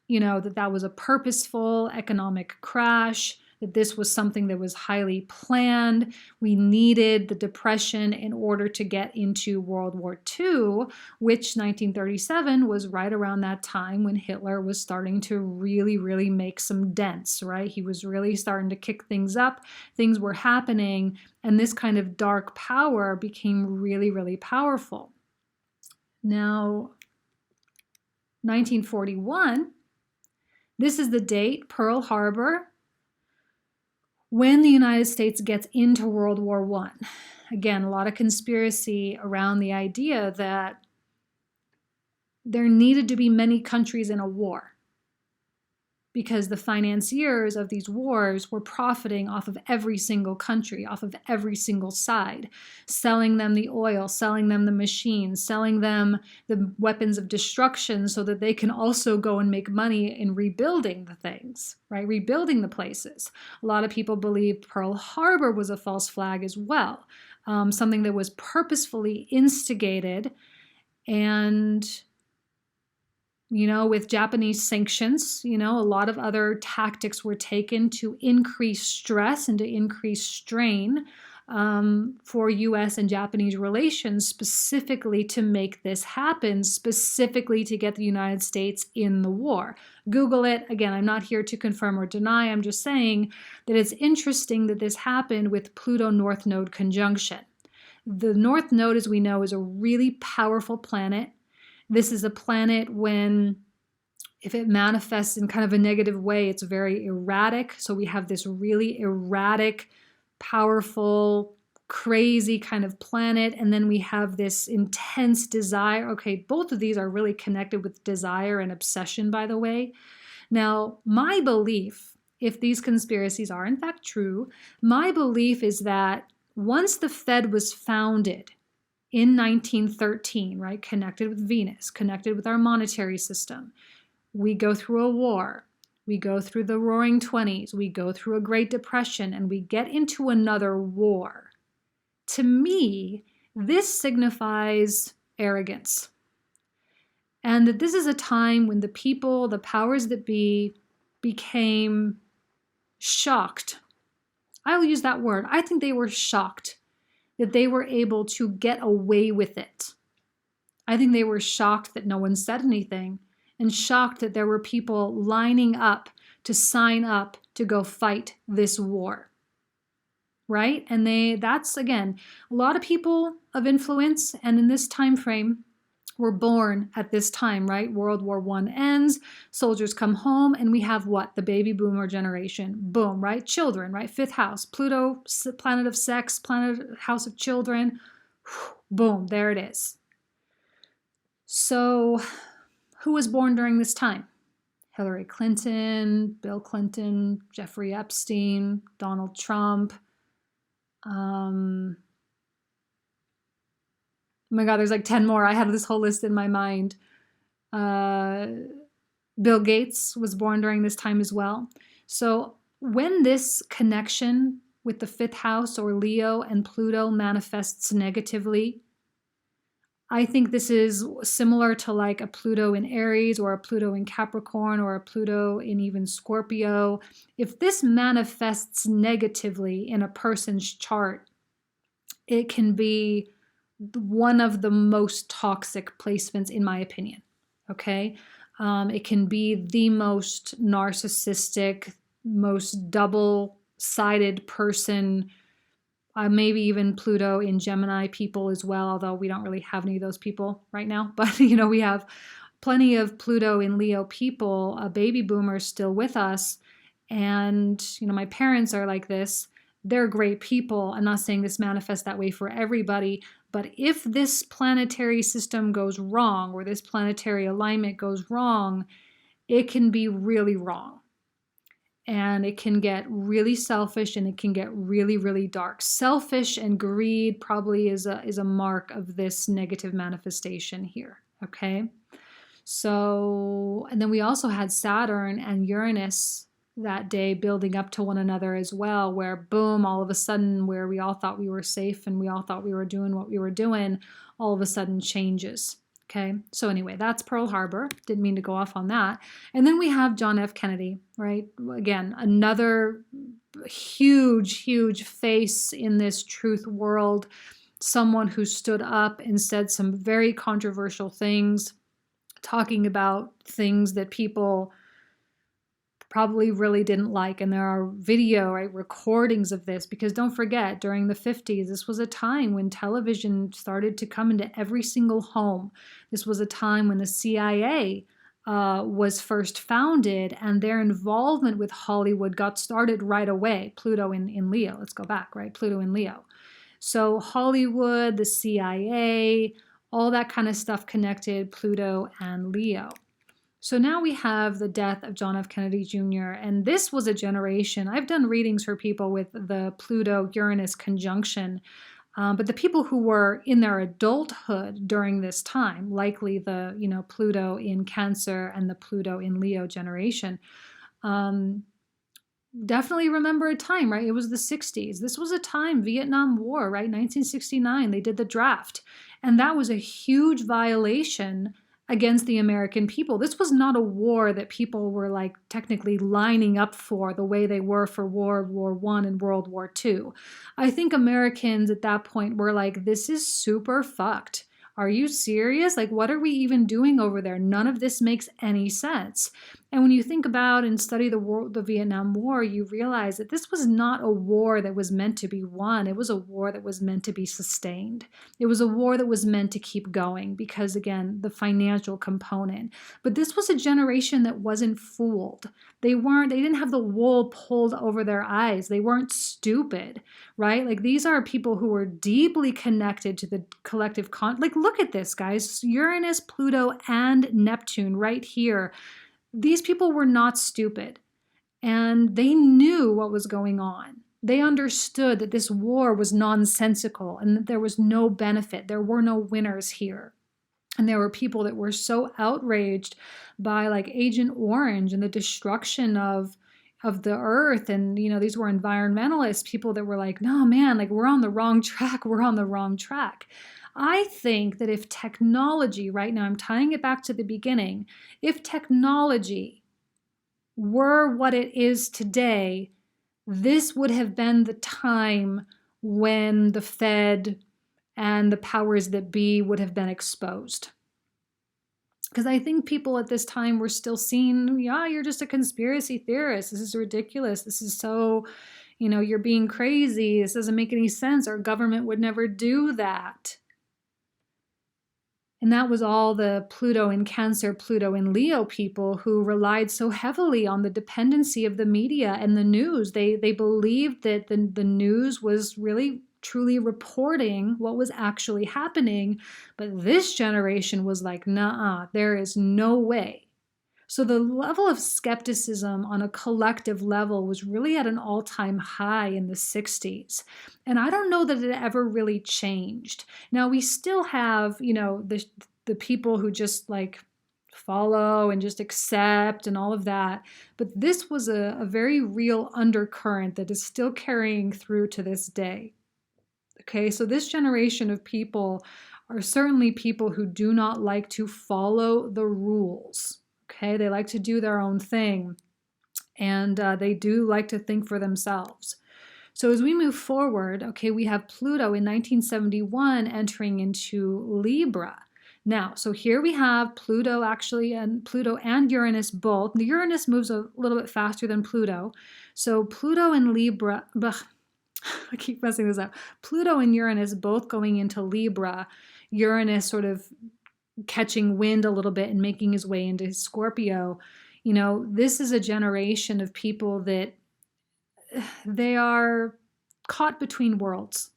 A: that was a purposeful economic crash, that this was something that was highly planned. We needed the Depression in order to get into World War II, which 1937 was right around that time when Hitler was starting to really, really make some dents, right? He was really starting to kick things up. Things were happening, and this kind of dark power became really, really powerful. Now, 1941, this is the date, Pearl Harbor, when the United States gets into World War I. Again, a lot of conspiracy around the idea that there needed to be many countries in a war, because the financiers of these wars were profiting off of every single country, off of every single side, selling them the oil, selling them the machines, selling them the weapons of destruction so that they can also go and make money in rebuilding the things, right? Rebuilding the places. A lot of people believe Pearl Harbor was a false flag as well, something that was purposefully instigated and with Japanese sanctions, a lot of other tactics were taken to increase stress and to increase strain for U.S. and Japanese relations, specifically to make this happen, specifically to get the United States in the war. Google it. Again, I'm not here to confirm or deny. I'm just saying that it's interesting that this happened with Pluto North Node conjunction. The North Node, as we know, is a really powerful planet. This is a planet if it manifests in kind of a negative way, it's very erratic. So we have this really erratic, powerful, crazy kind of planet. And then we have this intense desire. Okay, both of these are really connected with desire and obsession, by the way. Now, my belief, if these conspiracies are in fact true, my belief is that once the Fed was founded, in 1913, right, connected with Venus, connected with our monetary system. We go through a war. We go through the Roaring '20s. We go through a Great Depression, and we get into another war. To me, this signifies arrogance. And that this is a time when the people, the powers that be, became shocked. I will use that word. I think they were shocked that they were able to get away with it. I think they were shocked that no one said anything, and shocked that there were people lining up to sign up to go fight this war, right? And that's, again, a lot of people of influence, and in this time frame, were born at this time, right? World War I ends, soldiers come home, and we have what? The baby boomer generation. Boom, right? Children, right? Fifth house, Pluto, planet of sex, planet, house of children. Boom, there it is. So who was born during this time? Hillary Clinton, Bill Clinton, Jeffrey Epstein, Donald Trump. Oh my God, there's like 10 more. I had this whole list in my mind. Bill Gates was born during this time as well. So when this connection with the fifth house or Leo and Pluto manifests negatively, I think this is similar to like a Pluto in Aries or a Pluto in Capricorn or a Pluto in even Scorpio. If this manifests negatively in a person's chart, it can be one of the most toxic placements, in my opinion. Okay? It can be the most narcissistic, most double-sided person. Maybe even Pluto in Gemini people as well, although we don't really have any of those people right now. But, we have plenty of Pluto in Leo people, baby boomers still with us. And, my parents are like this. They're great people. I'm not saying this manifests that way for everybody, but if this planetary system goes wrong or this planetary alignment goes wrong, it can be really wrong. And it can get really selfish and it can get really, really dark. Selfish and greed probably is a mark of this negative manifestation here, okay? So, and then we also had Saturn and Uranus that day building up to one another as well, where boom, all of a sudden, where we all thought we were safe and we all thought we were doing what we were doing, all of a sudden changes. Okay, so anyway, that's Pearl Harbor. Didn't mean to go off on that. And then we have John F. Kennedy, right? Again, another huge, huge face in this truth world. Someone who stood up and said some very controversial things, talking about things that people probably really didn't like. And there are video, right, recordings of this, because don't forget, during the 50s, this was a time when television started to come into every single home. This was a time when the CIA was first founded, and their involvement with Hollywood got started right away. Pluto in Leo, let's go back, right? Pluto in Leo. So Hollywood, the CIA, all that kind of stuff connected Pluto and Leo. So now we have the death of John F. Kennedy Jr., and this was a generation. I've done readings for people with the Pluto-Uranus conjunction, but the people who were in their adulthood during this time, likely the Pluto in Cancer and the Pluto in Leo generation, definitely remember a time, right? It was the 60s. This was a time, Vietnam War, right? 1969, they did the draft. And that was a huge violation against the American people. This was not a war that people were like technically lining up for the way they were for World War I and World War II. I think Americans at that point were like, this is super fucked. Are you serious? Like, what are we even doing over there? None of this makes any sense. And when you think about and study the Vietnam War, you realize that this was not a war that was meant to be won. It was a war that was meant to be sustained. It was a war that was meant to keep going because, again, the financial component. But this was a generation that wasn't fooled. They didn't have the wool pulled over their eyes. They weren't stupid, right? Like, these are people who were deeply connected to the collective like, look at this, guys. Uranus, Pluto, and Neptune right here. These people were not stupid, and they knew what was going on. They understood that this war was nonsensical and that there was no benefit. There were no winners here. And there were people that were so outraged by like Agent Orange and the destruction of the earth. And, these were environmentalists, people that were like, no, man, like we're on the wrong track. We're on the wrong track. I think that if technology, right now I'm tying it back to the beginning, if technology were what it is today, this would have been the time when the Fed and the powers that be would have been exposed. Because I think people at this time were still seen, yeah, you're just a conspiracy theorist. This is ridiculous. This is so, you're being crazy. This doesn't make any sense. Our government would never do that. And that was all the Pluto in Cancer, Pluto in Leo people who relied so heavily on the dependency of the media and the news. They believed that the news was really truly reporting what was actually happening. But this generation was like, nah, there is no way. So the level of skepticism on a collective level was really at an all-time high in the 60s. And I don't know that it ever really changed. Now we still have, the people who just like follow and just accept and all of that. But this was a very real undercurrent that is still carrying through to this day. Okay, so this generation of people are certainly people who do not like to follow the rules. Okay, they like to do their own thing, and they do like to think for themselves. So as we move forward, okay, we have Pluto in 1971 entering into Libra. Now, so here we have Pluto actually, and Pluto and Uranus both. The Uranus moves a little bit faster than Pluto. So Pluto and Libra, I keep messing this up. Pluto and Uranus both going into Libra. Uranus sort of catching wind a little bit and making his way into Scorpio. This is a generation of people that they are caught between worlds.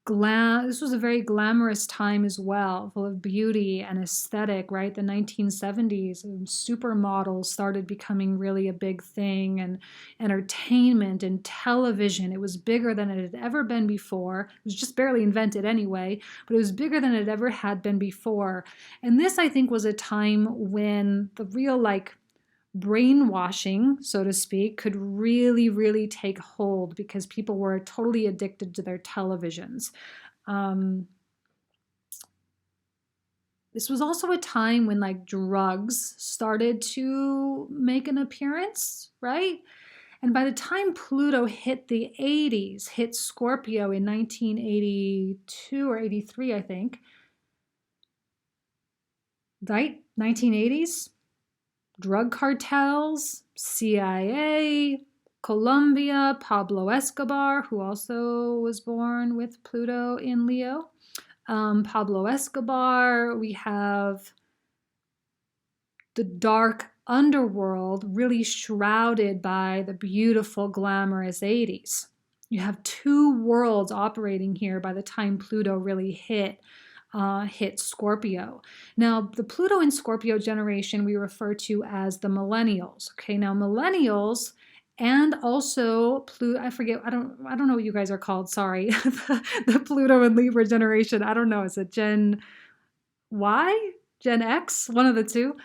A: This was a very glamorous time as well, full of beauty and aesthetic, right? The 1970s, supermodels started becoming really a big thing, and entertainment and television. It was bigger than it had ever been before. It was just barely invented anyway, but it was bigger than it ever had been before. And this, I think, was a time when the real, brainwashing, so to speak, could really, really take hold because people were totally addicted to their televisions. This was also a time when drugs started to make an appearance, right? And by the time Pluto hit the 80s, hit Scorpio in 1982 or 83, I think, right? 1980s. Drug cartels, CIA, Colombia, Pablo Escobar, who also was born with Pluto in Leo. Pablo Escobar, we have the dark underworld really shrouded by the beautiful, glamorous 80s. You have two worlds operating here by the time Pluto really hit. hit Scorpio. Now, the Pluto in Scorpio generation we refer to as the millennials. Okay, now millennials and also Pluto, I forget, I don't know what you guys are called, sorry. The Pluto and Libra generation, I don't know, is it Gen Y? Gen X? One of the two?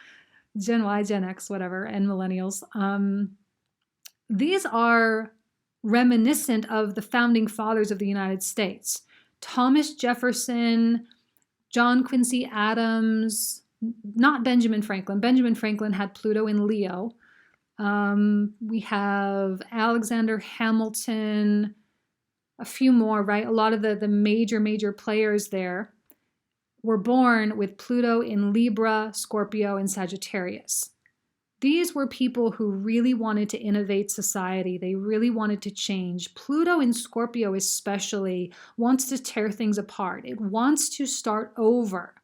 A: Gen Y, Gen X, whatever, and millennials. These are reminiscent of the founding fathers of the United States. Thomas Jefferson, John Quincy Adams, not Benjamin Franklin. Benjamin Franklin had Pluto in Leo. We have Alexander Hamilton, a few more, right? A lot of the major players there were born with Pluto in Libra, Scorpio, and Sagittarius. These were people who really wanted to innovate society. They really wanted to change. Pluto in Scorpio especially wants to tear things apart. It wants to start over.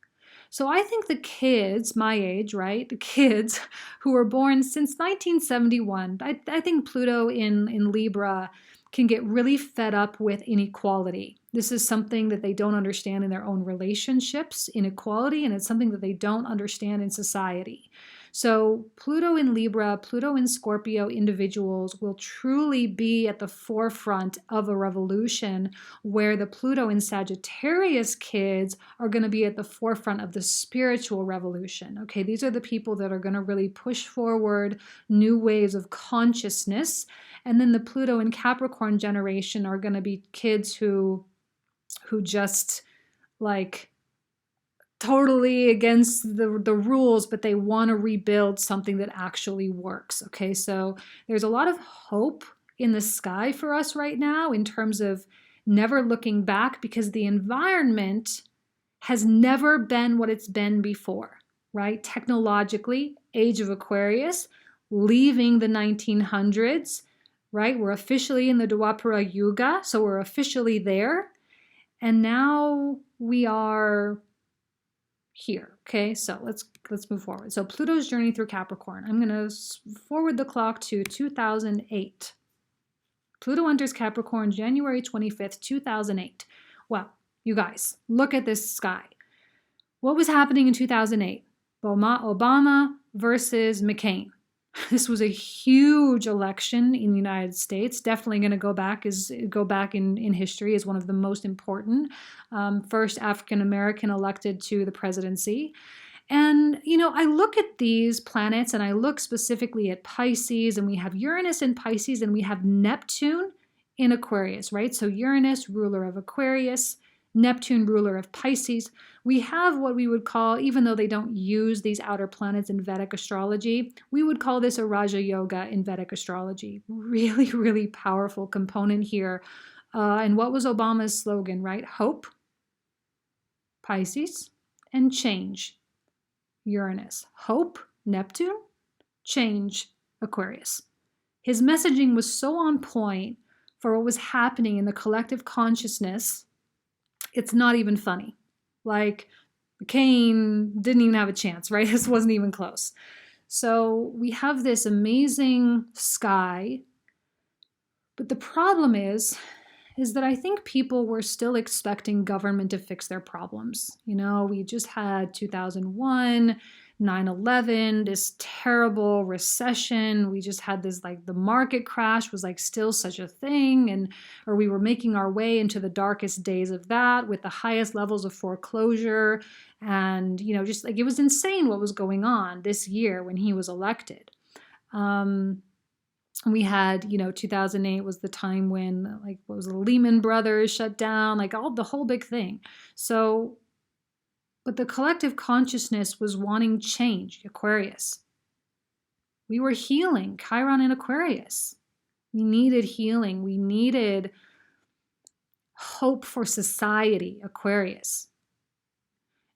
A: So I think the kids, my age, right? The kids who were born since 1971, I think Pluto in Libra can get really fed up with inequality. This is something that they don't understand in their own relationships, inequality, and it's something that they don't understand in society. So Pluto in Libra, Pluto in Scorpio individuals will truly be at the forefront of a revolution, where the Pluto in Sagittarius kids are going to be at the forefront of the spiritual revolution. Okay, these are the people that are going to really push forward new waves of consciousness. And then the Pluto in Capricorn generation are going to be kids who just like totally against the rules, but they want to rebuild something that actually works. Okay, so there's a lot of hope in the sky for us right now in terms of never looking back, because the environment has never been what it's been before, right? Technologically, Age of Aquarius, leaving the 1900s, right? We're officially in the Dwarpara Yoga, so we're officially there. And now we are here. Okay, so let's move forward. So Pluto's journey through Capricorn. I'm going to forward the clock to 2008. Pluto enters Capricorn January 25th, 2008. Well, you guys, look at this sky. What was happening in 2008? Obama versus McCain. This was a huge election in the United States. Definitely going to go back in history as one of the most important first African American elected to the presidency. And I look at these planets, and I look specifically at Pisces, and we have Uranus in Pisces, and we have Neptune in Aquarius, right? So Uranus, ruler of Aquarius, Neptune, ruler of Pisces. We have what we would call, even though they don't use these outer planets in Vedic astrology, we would call this a Raja Yoga in Vedic astrology. Really, really powerful component here. And what was Obama's slogan, right? Hope, Pisces, and change, Uranus. Hope, Neptune, change, Aquarius. His messaging was so on point for what was happening in the collective consciousness. It's not even funny. Like, McCain didn't even have a chance, right? This wasn't even close. So we have this amazing sky. But the problem is that I think people were still expecting government to fix their problems. We just had 2001, 9/11, this terrible recession. We just had this, like, the market crash was like still such a thing, or we were making our way into the darkest days of that with the highest levels of foreclosure. And, just like, it was insane what was going on this year when he was elected. We had, 2008 was the time when, like, what was the Lehman Brothers shut down, like the whole big thing. So, but the collective consciousness was wanting change, Aquarius. We were healing, Chiron in Aquarius. We needed healing. We needed hope for society, Aquarius.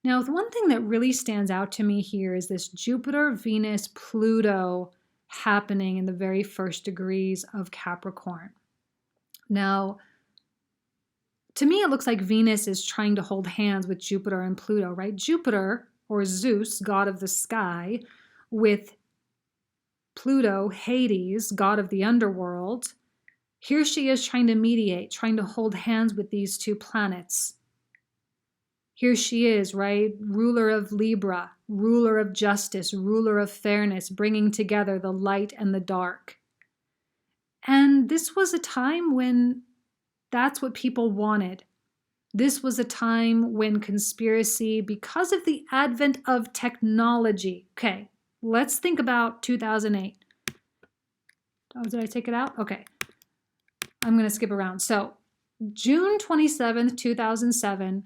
A: Now, the one thing that really stands out to me here is this Jupiter, Venus, Pluto happening in the very first degrees of Capricorn. Now, to me, it looks like Venus is trying to hold hands with Jupiter and Pluto, right? Jupiter, or Zeus, god of the sky, with Pluto, Hades, god of the underworld. Here she is trying to mediate, trying to hold hands with these two planets. Here she is, right? Ruler of Libra, ruler of justice, ruler of fairness, bringing together the light and the dark. And this was a time when that's what people wanted. This was a time when conspiracy, because of the advent of technology. Okay, let's think about 2008. Oh, did I take it out? Okay. I'm going to skip around. So June 27th, 2007,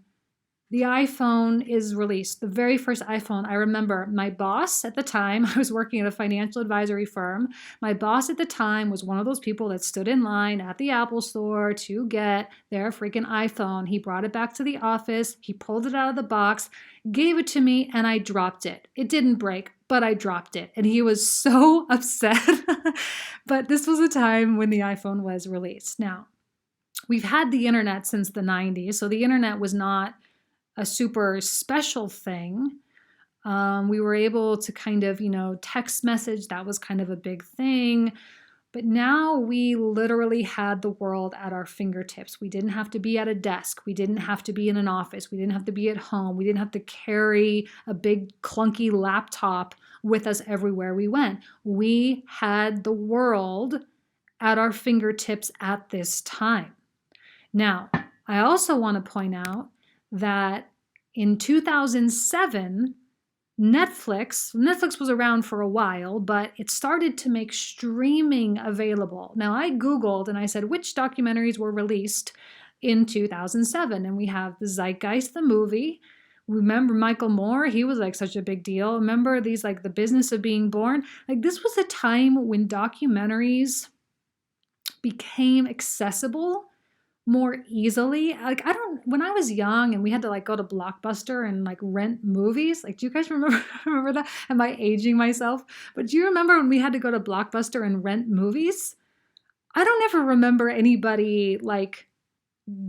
A: the iPhone is released, the very first iPhone. I remember my boss at the time, I was working at a financial advisory firm. My boss at the time was one of those people that stood in line at the Apple store to get their freaking iPhone. He brought it back to the office. He pulled it out of the box, gave it to me, and I dropped it. It didn't break, but I dropped it. And he was so upset. But this was a time when the iPhone was released. Now, we've had the internet since the 90s, so the internet was not a super special thing. We were able to kind of, text message. That was kind of a big thing. But now we literally had the world at our fingertips. We didn't have to be at a desk. We didn't have to be in an office. We didn't have to be at home. We didn't have to carry a big clunky laptop with us everywhere we went. We had the world at our fingertips at this time. Now, I also want to point out that in 2007, Netflix was around for a while, but it started to make streaming available. Now, I Googled and I said, which documentaries were released in 2007? And we have The Zeitgeist, the movie. Remember Michael Moore? He was like such a big deal. Remember these, like The Business of Being Born? Like, this was a time when documentaries became accessible more easily. Like, when I was young and we had to like go to Blockbuster and like rent movies, like, do you guys remember that? Am I aging myself? But do you remember when we had to go to Blockbuster and rent movies? I don't ever remember anybody like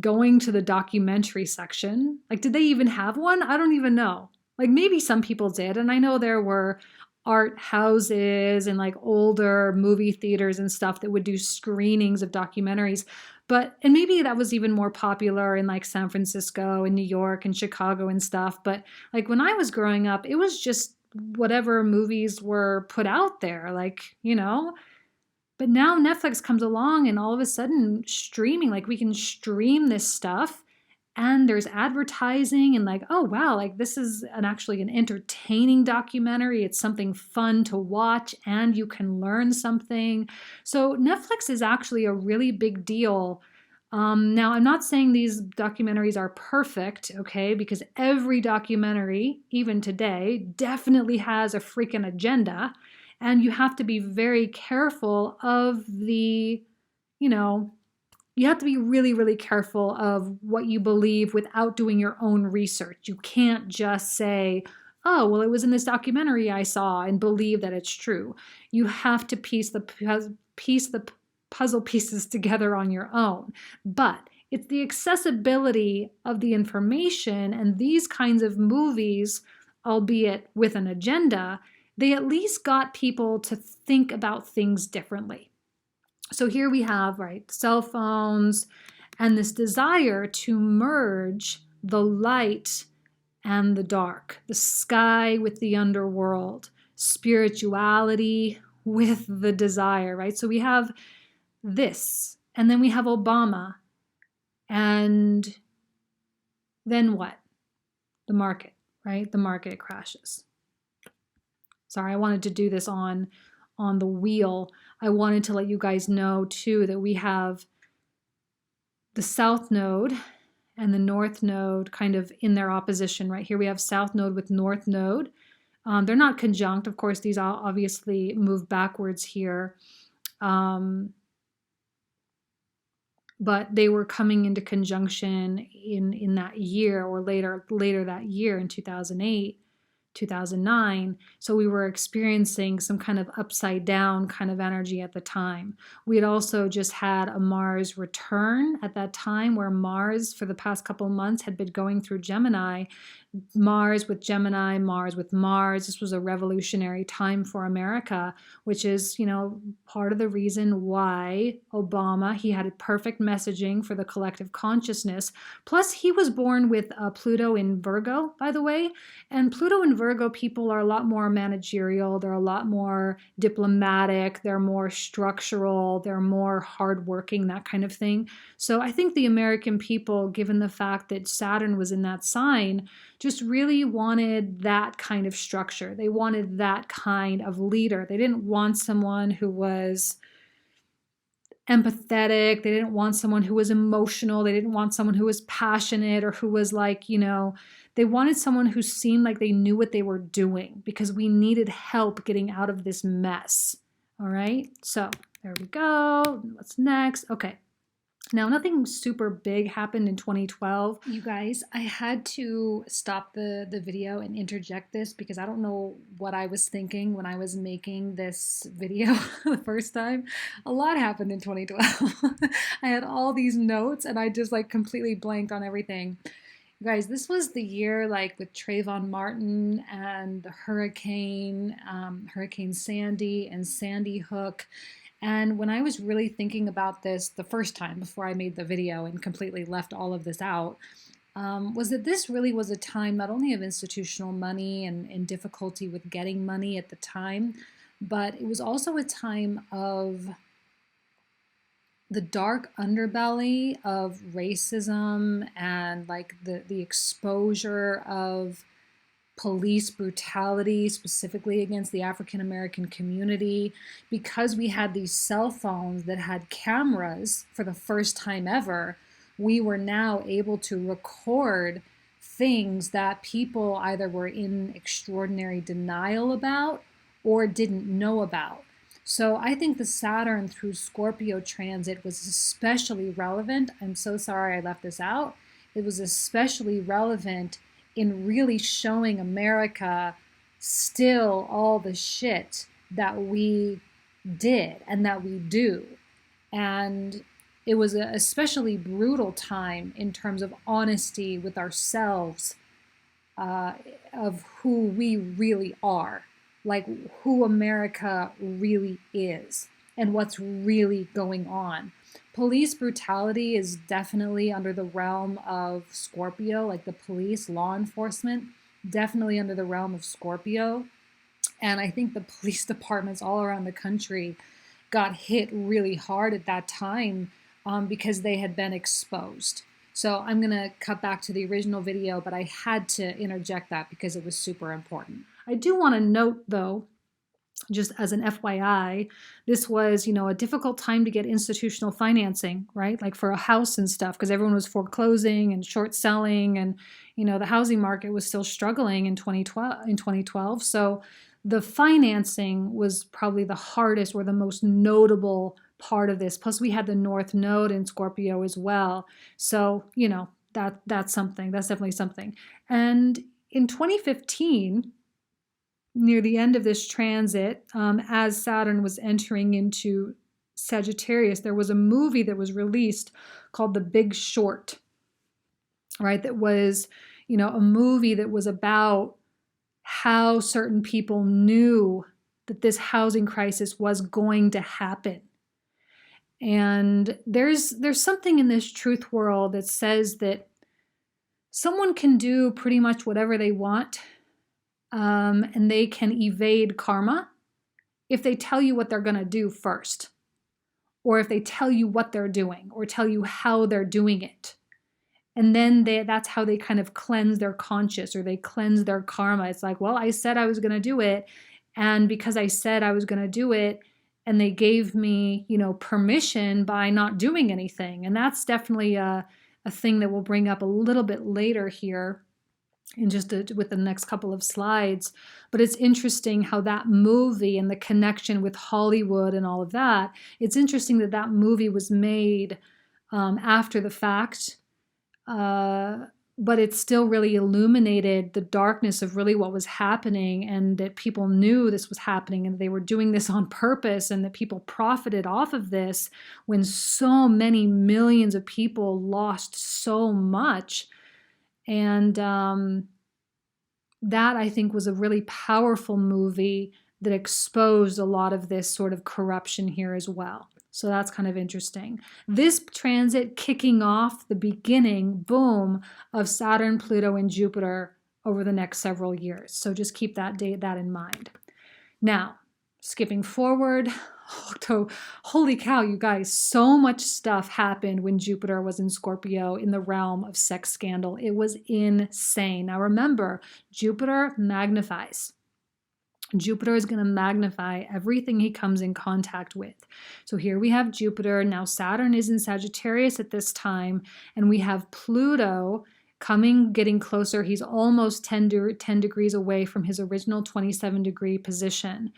A: going to the documentary section. Like, did they even have one? I don't even know. Like, maybe some people did. And I know there were art houses and like older movie theaters and stuff that would do screenings of documentaries. And maybe that was even more popular in like San Francisco and New York and Chicago and stuff. But like when I was growing up, it was just whatever movies were put out there, like, But now Netflix comes along and all of a sudden streaming, like we can stream this stuff and there's advertising and like, oh wow, like this is actually an entertaining documentary. It's something fun to watch and you can learn something. So Netflix is actually a really big deal. Now, I'm not saying these documentaries are perfect, okay, because every documentary, even today, definitely has a freaking agenda. And you have to be very careful of you have to be really, really careful of what you believe without doing your own research. You can't just say, oh, well, it was in this documentary I saw and believe that it's true. You have to piece the puzzle pieces together on your own. But it's the accessibility of the information, and these kinds of movies, albeit with an agenda, they at least got people to think about things differently. So here we have, right, cell phones and this desire to merge the light and the dark, the sky with the underworld, spirituality with the desire, right? So we have this, and then we have Obama, and then what? The market, right? The market crashes. Sorry, I wanted to do this on the wheel. I wanted to let you guys know too that we have the South Node and the North Node kind of in their opposition. Right here we have South Node with North Node. They're not conjunct. Of course, these all obviously move backwards here. But they were coming into conjunction in that year or later that year in 2008. 2009. So we were experiencing some kind of upside down kind of energy at the time. We had also just had a Mars return at that time, where Mars for the past couple of months had been going through Gemini. Mars with Gemini, Mars with Mars. This was a revolutionary time for America, which is, part of the reason why Obama, he had perfect messaging for the collective consciousness. Plus, he was born with Pluto in Virgo, by the way. And Pluto and Virgo people are a lot more managerial. They're a lot more diplomatic. They're more structural. They're more hardworking, that kind of thing. So I think the American people, given the fact that Saturn was in that sign, just really wanted that kind of structure. They wanted that kind of leader. They didn't want someone who was empathetic. They didn't want someone who was emotional. They didn't want someone who was passionate or who was like, they wanted someone who seemed like they knew what they were doing, because we needed help getting out of this mess. All right, so there we go. What's next? Okay. Now, nothing super big happened in 2012. You guys, I had to stop the video and interject this because I don't know what I was thinking when I was making this video the first time. A lot happened in 2012. I had all these notes and I just completely blanked on everything. You guys, this was the year with Trayvon Martin and the Hurricane Sandy and Sandy Hook. And when I was really thinking about this the first time before I made the video and completely left all of this out, was that this really was a time not only of institutional money and difficulty with getting money at the time, but it was also a time of the dark underbelly of racism and the exposure of police brutality, specifically against the African American community. Because we had these cell phones that had cameras for the first time ever, we were now able to record things that people either were in extraordinary denial about or didn't know about. So I think the Saturn through Scorpio transit was especially relevant. I'm so sorry I left this out. It was especially relevant in really showing America still all the shit that we did and that we do. And it was an especially brutal time in terms of honesty with ourselves, of who we really are, who America really is and what's really going on. Police brutality is definitely under the realm of Scorpio, the police, law enforcement, definitely under the realm of Scorpio. And I think the police departments all around the country got hit really hard at that time because they had been exposed. So I'm going to cut back to the original video, but I had to interject that because it was super important. I do want to note, though, just as an FYI, this was, a difficult time to get institutional financing, right? For a house and stuff, because everyone was foreclosing and short selling, and, the housing market was still struggling in 2012. So the financing was probably the hardest or the most notable part of this. Plus, we had the North Node in Scorpio as well. So, that's something. That's definitely something. And in 2015, near the end of this transit, as Saturn was entering into Sagittarius, there was a movie that was released called The Big Short, right? That was, a movie that was about how certain people knew that this housing crisis was going to happen. And there's something in this truth world that says that someone can do pretty much whatever they want, and they can evade karma if they tell you what they're going to do first, or if they tell you what they're doing, or tell you how they're doing it. And then that's how they kind of cleanse their conscience, or they cleanse their karma. It's well, I said I was going to do it, and because I said I was going to do it, and they gave me, permission by not doing anything. And that's definitely a thing that we'll bring up a little bit later here in just with the next couple of slides. But it's interesting how that movie and the connection with Hollywood and all of that, it's interesting that that movie was made after the fact, but it still really illuminated the darkness of really what was happening, and that people knew this was happening and they were doing this on purpose, and that people profited off of this when so many millions of people lost so much. And that I think was a really powerful movie that exposed a lot of this sort of corruption here as well. So that's kind of interesting. This transit kicking off the beginning, boom, of Saturn, Pluto, and Jupiter over the next several years. So just keep that in mind. Now, skipping forward, holy cow, you guys, so much stuff happened when Jupiter was in Scorpio in the realm of sex scandal. It was insane. Now remember, Jupiter magnifies. Jupiter is going to magnify everything he comes in contact with. So here we have Jupiter. Now Saturn is in Sagittarius at this time, and we have Pluto getting closer. He's almost 10 degrees away from his original 27-degree position.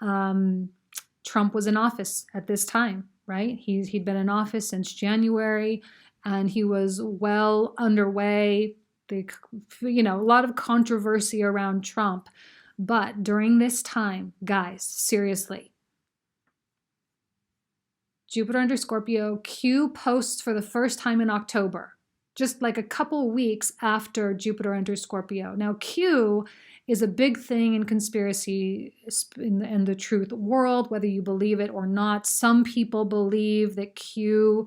A: Trump was in office at this time, right? He'd been in office since January, and he was well underway. A lot of controversy around Trump. But during this time, guys, seriously, Jupiter under Scorpio, Q posts for the first time in October, just like a couple weeks after Jupiter enters Scorpio. Now, Q is a big thing in conspiracy in the truth world, whether you believe it or not. Some people believe that Q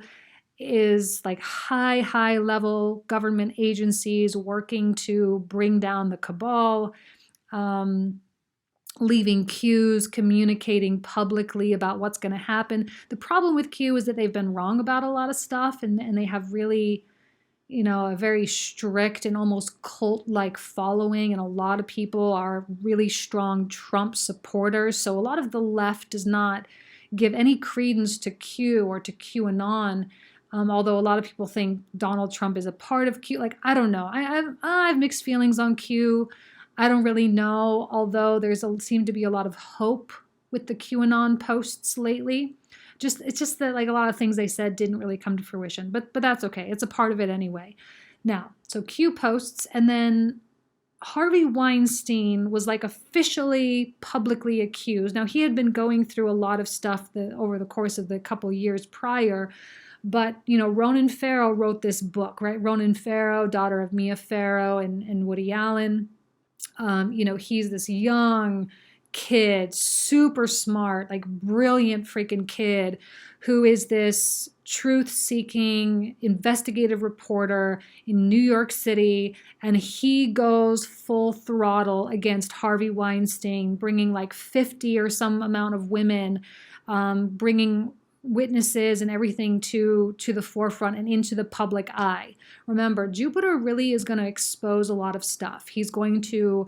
A: is like high level government agencies working to bring down the cabal. Leaving Qs, communicating publicly about what's going to happen. The problem with Q is that they've been wrong about a lot of stuff, and they have really, a very strict and almost cult-like following, and a lot of people are really strong Trump supporters. So a lot of the left does not give any credence to Q or to QAnon. Although a lot of people think Donald Trump is a part of Q. Like, I don't know. I have mixed feelings on Q. I don't really know, although seemed to be a lot of hope with the QAnon posts lately. It's just that like a lot of things they said didn't really come to fruition, but that's okay. It's a part of it anyway. Now, so Q posts, and then Harvey Weinstein was like officially publicly accused. Now, he had been going through a lot of stuff over the course of the couple years prior, but, Ronan Farrow wrote this book, right? Ronan Farrow, daughter of Mia Farrow and Woody Allen. He's this young kid, super smart, like brilliant freaking kid who is this truth-seeking investigative reporter in New York City, and he goes full throttle against Harvey Weinstein, bringing like 50 or some amount of women, bringing witnesses and everything to the forefront and into the public eye. Remember, Jupiter really is going to expose a lot of stuff. He's going to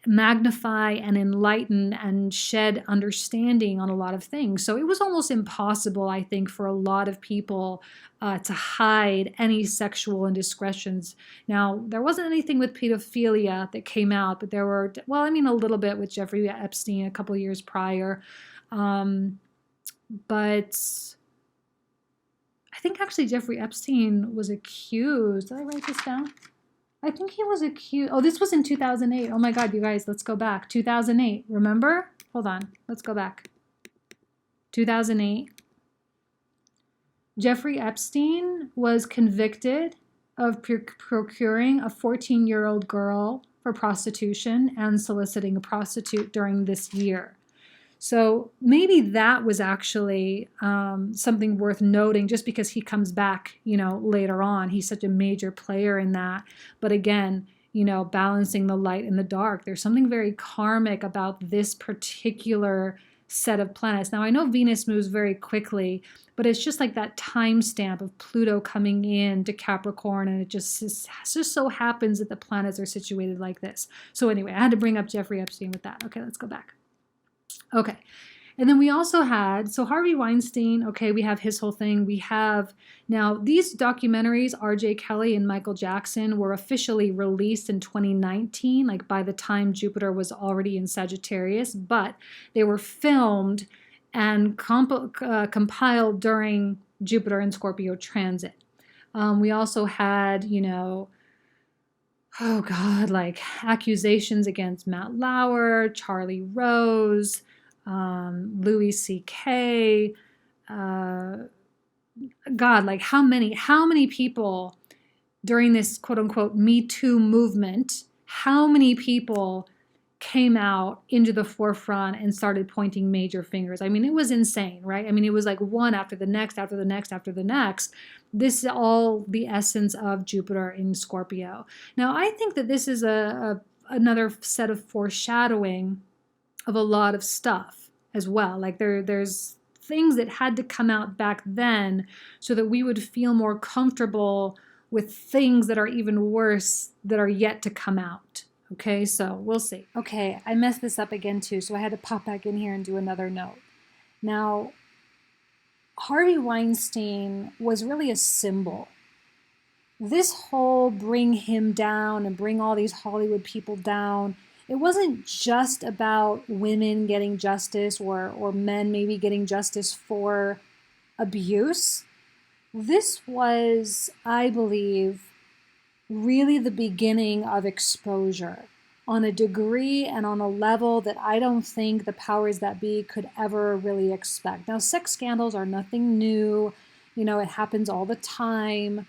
A: magnify and enlighten and shed understanding on a lot of things. So it was almost impossible, I think, for a lot of people to hide any sexual indiscretions. Now, there wasn't anything with pedophilia that came out, but there were, a little bit with Jeffrey Epstein a couple years prior. But I think actually Jeffrey Epstein was accused. Did I write this down? I think he was accused. Oh, this was in 2008. Oh my God, you guys, let's go back. 2008, remember? Hold on, let's go back. 2008. Jeffrey Epstein was convicted of procuring a 14-year-old girl for prostitution and soliciting a prostitute during this year. So maybe that was actually something worth noting, just because he comes back, later on. He's such a major player in that. But again, balancing the light and the dark. There's something very karmic about this particular set of planets. Now, I know Venus moves very quickly, but it's just like that timestamp of Pluto coming in to Capricorn, and it just so happens that the planets are situated like this. So anyway, I had to bring up Jeffrey Epstein with that. Okay, let's go back. Okay. And then we also had, so Harvey Weinstein, okay, we have his whole thing. We have, now these documentaries, R.J. Kelly and Michael Jackson, were officially released in 2019, like by the time Jupiter was already in Sagittarius, but they were filmed and compiled during Jupiter and Scorpio transit. We also had, like accusations against Matt Lauer, Charlie Rose, Louis C.K., like how many people during this quote unquote Me Too movement how many people came out into the forefront and started pointing major fingers. I mean, it was insane, right? I mean, it was like one after the next, after the next, after the next. This is all the essence of Jupiter in Scorpio. Now, I think that this is another set of foreshadowing of a lot of stuff as well. Like there's things that had to come out back then so that we would feel more comfortable with things that are even worse that are yet to come out. Okay, so we'll see. Okay, I messed this up again too, so I had to pop back in here and do another note. Now, Harvey Weinstein was really a symbol. This whole bring him down and bring all these Hollywood people down, it wasn't just about women getting justice or men maybe getting justice for abuse. This was, I believe, really the beginning of exposure on a degree and on a level that I don't think the powers that be could ever really expect. Now, sex scandals are nothing new. You know, it happens all the time.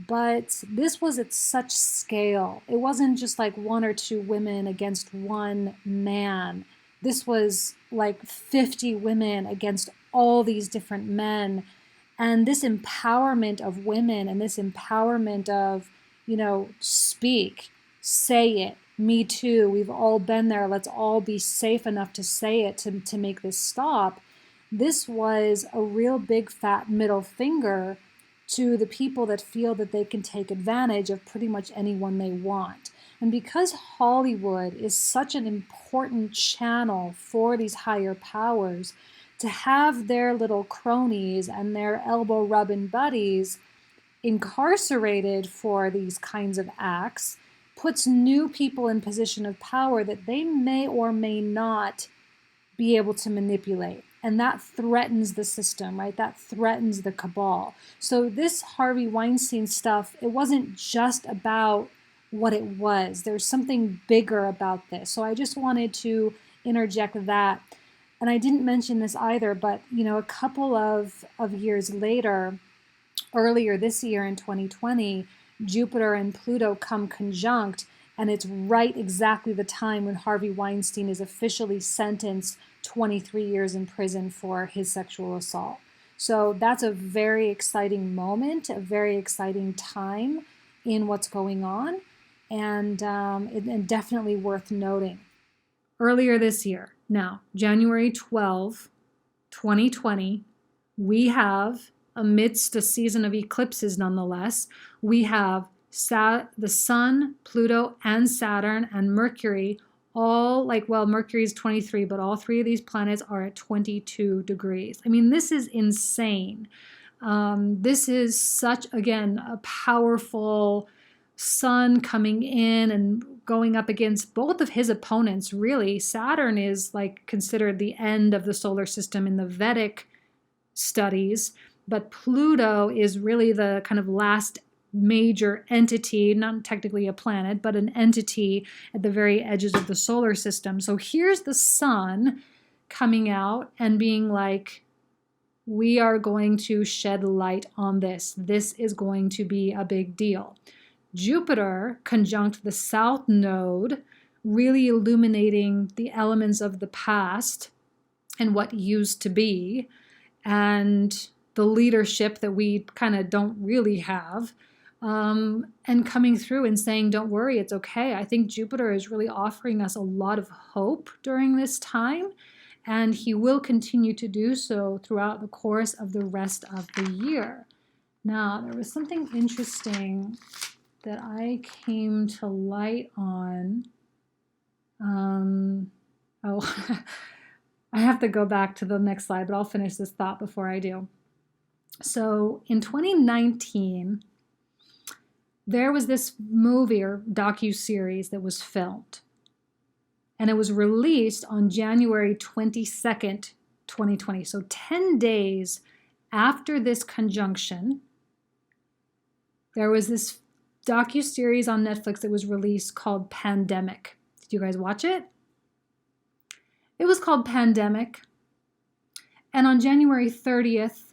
A: But this was at such scale. It wasn't just like one or two women against one man. This was like 50 women against all these different men. And this empowerment of women and this empowerment of, speak, say it, me too, we've all been there, let's all be safe enough to say it to make this stop. This was a real big fat middle finger to the people that feel that they can take advantage of pretty much anyone they want. And because Hollywood is such an important channel for these higher powers, to have their little cronies and their elbow-rubbing buddies incarcerated for these kinds of acts puts new people in position of power that they may or may not be able to manipulate. And that threatens the system, right? That threatens the cabal. So this Harvey Weinstein stuff, it wasn't just about what it was. There's something bigger about this. So I just wanted to interject that. And I didn't mention this either, but a couple of years later, earlier this year in 2020, Jupiter and Pluto come conjunct, and it's right exactly the time when Harvey Weinstein is officially sentenced 23 years in prison for his sexual assault. So that's a very exciting moment, a very exciting time in what's going on, and definitely worth noting. Earlier this year, now, January 12, 2020, we have, amidst a season of eclipses nonetheless, we have the Sun, Pluto, and Saturn, and Mercury, all Mercury is 23, but all three of these planets are at 22 degrees. I mean, this is insane. This is such, again, a powerful Sun coming in and going up against both of his opponents, really. Saturn is considered the end of the solar system in the Vedic studies, but Pluto is really the kind of last major entity, not technically a planet, but an entity at the very edges of the solar system. So here's the Sun coming out and being like, we are going to shed light on this. This is going to be a big deal. Jupiter conjunct the South Node, really illuminating the elements of the past and what used to be, and the leadership that we kind of don't really have, and coming through and saying, don't worry, it's okay. I think Jupiter is really offering us a lot of hope during this time, and he will continue to do so throughout the course of the rest of the year. Now, there was something interesting that I came to light on. I have to go back to the next slide, but I'll finish this thought before I do. So in 2019, there was this movie or docu-series that was filmed, and it was released on January 22nd, 2020. So 10 days after this conjunction, there was this docu-series on Netflix that was released called Pandemic. Did you guys watch it? It was called Pandemic. And on January 30th,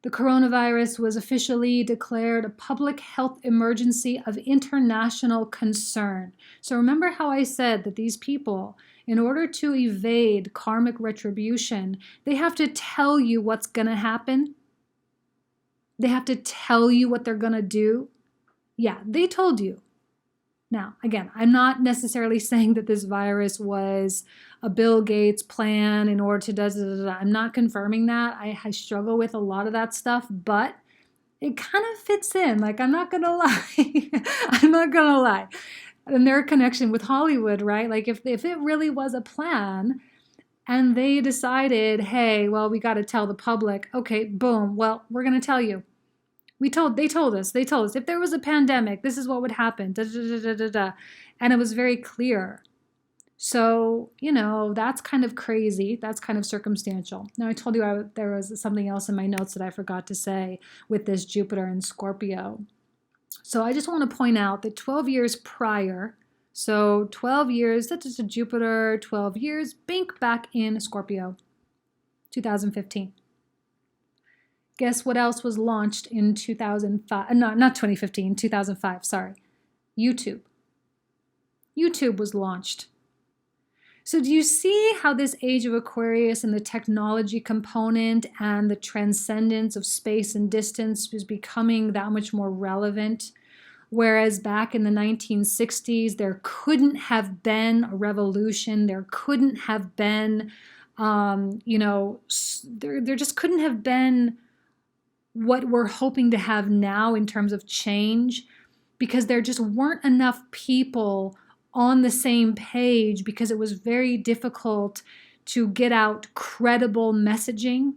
A: The coronavirus was officially declared a public health emergency of international concern. So remember how I said that these people, in order to evade karmic retribution, they have to tell you what's going to happen. They have to tell you what they're going to do. Yeah, they told you. Now, again, I'm not necessarily saying that this virus was a Bill Gates plan in order to I'm not confirming that. I struggle with a lot of that stuff, but it kind of fits in. Like, I'm not going to lie. I'm not going to lie. And their connection with Hollywood, right? Like, if it really was a plan and they decided, hey, well, we got to tell the public, okay, boom, well, we're going to tell you. They told us if there was a pandemic, this is what would happen, and it was very clear. So, that's kind of crazy. That's kind of circumstantial. Now, I told you there was something else in my notes that I forgot to say with this Jupiter and Scorpio. So I just want to point out that 12 years prior, so 12 years, that's just a Jupiter, 12 years, bink back in Scorpio, 2015. Guess what else was launched in 2005? No, not 2015, 2005, sorry. YouTube. YouTube was launched. So do you see how this Age of Aquarius and the technology component and the transcendence of space and distance is becoming that much more relevant? Whereas back in the 1960s, there couldn't have been a revolution. There couldn't have been, there just couldn't have been what we're hoping to have now in terms of change, because there just weren't enough people on the same page, because it was very difficult to get out credible messaging.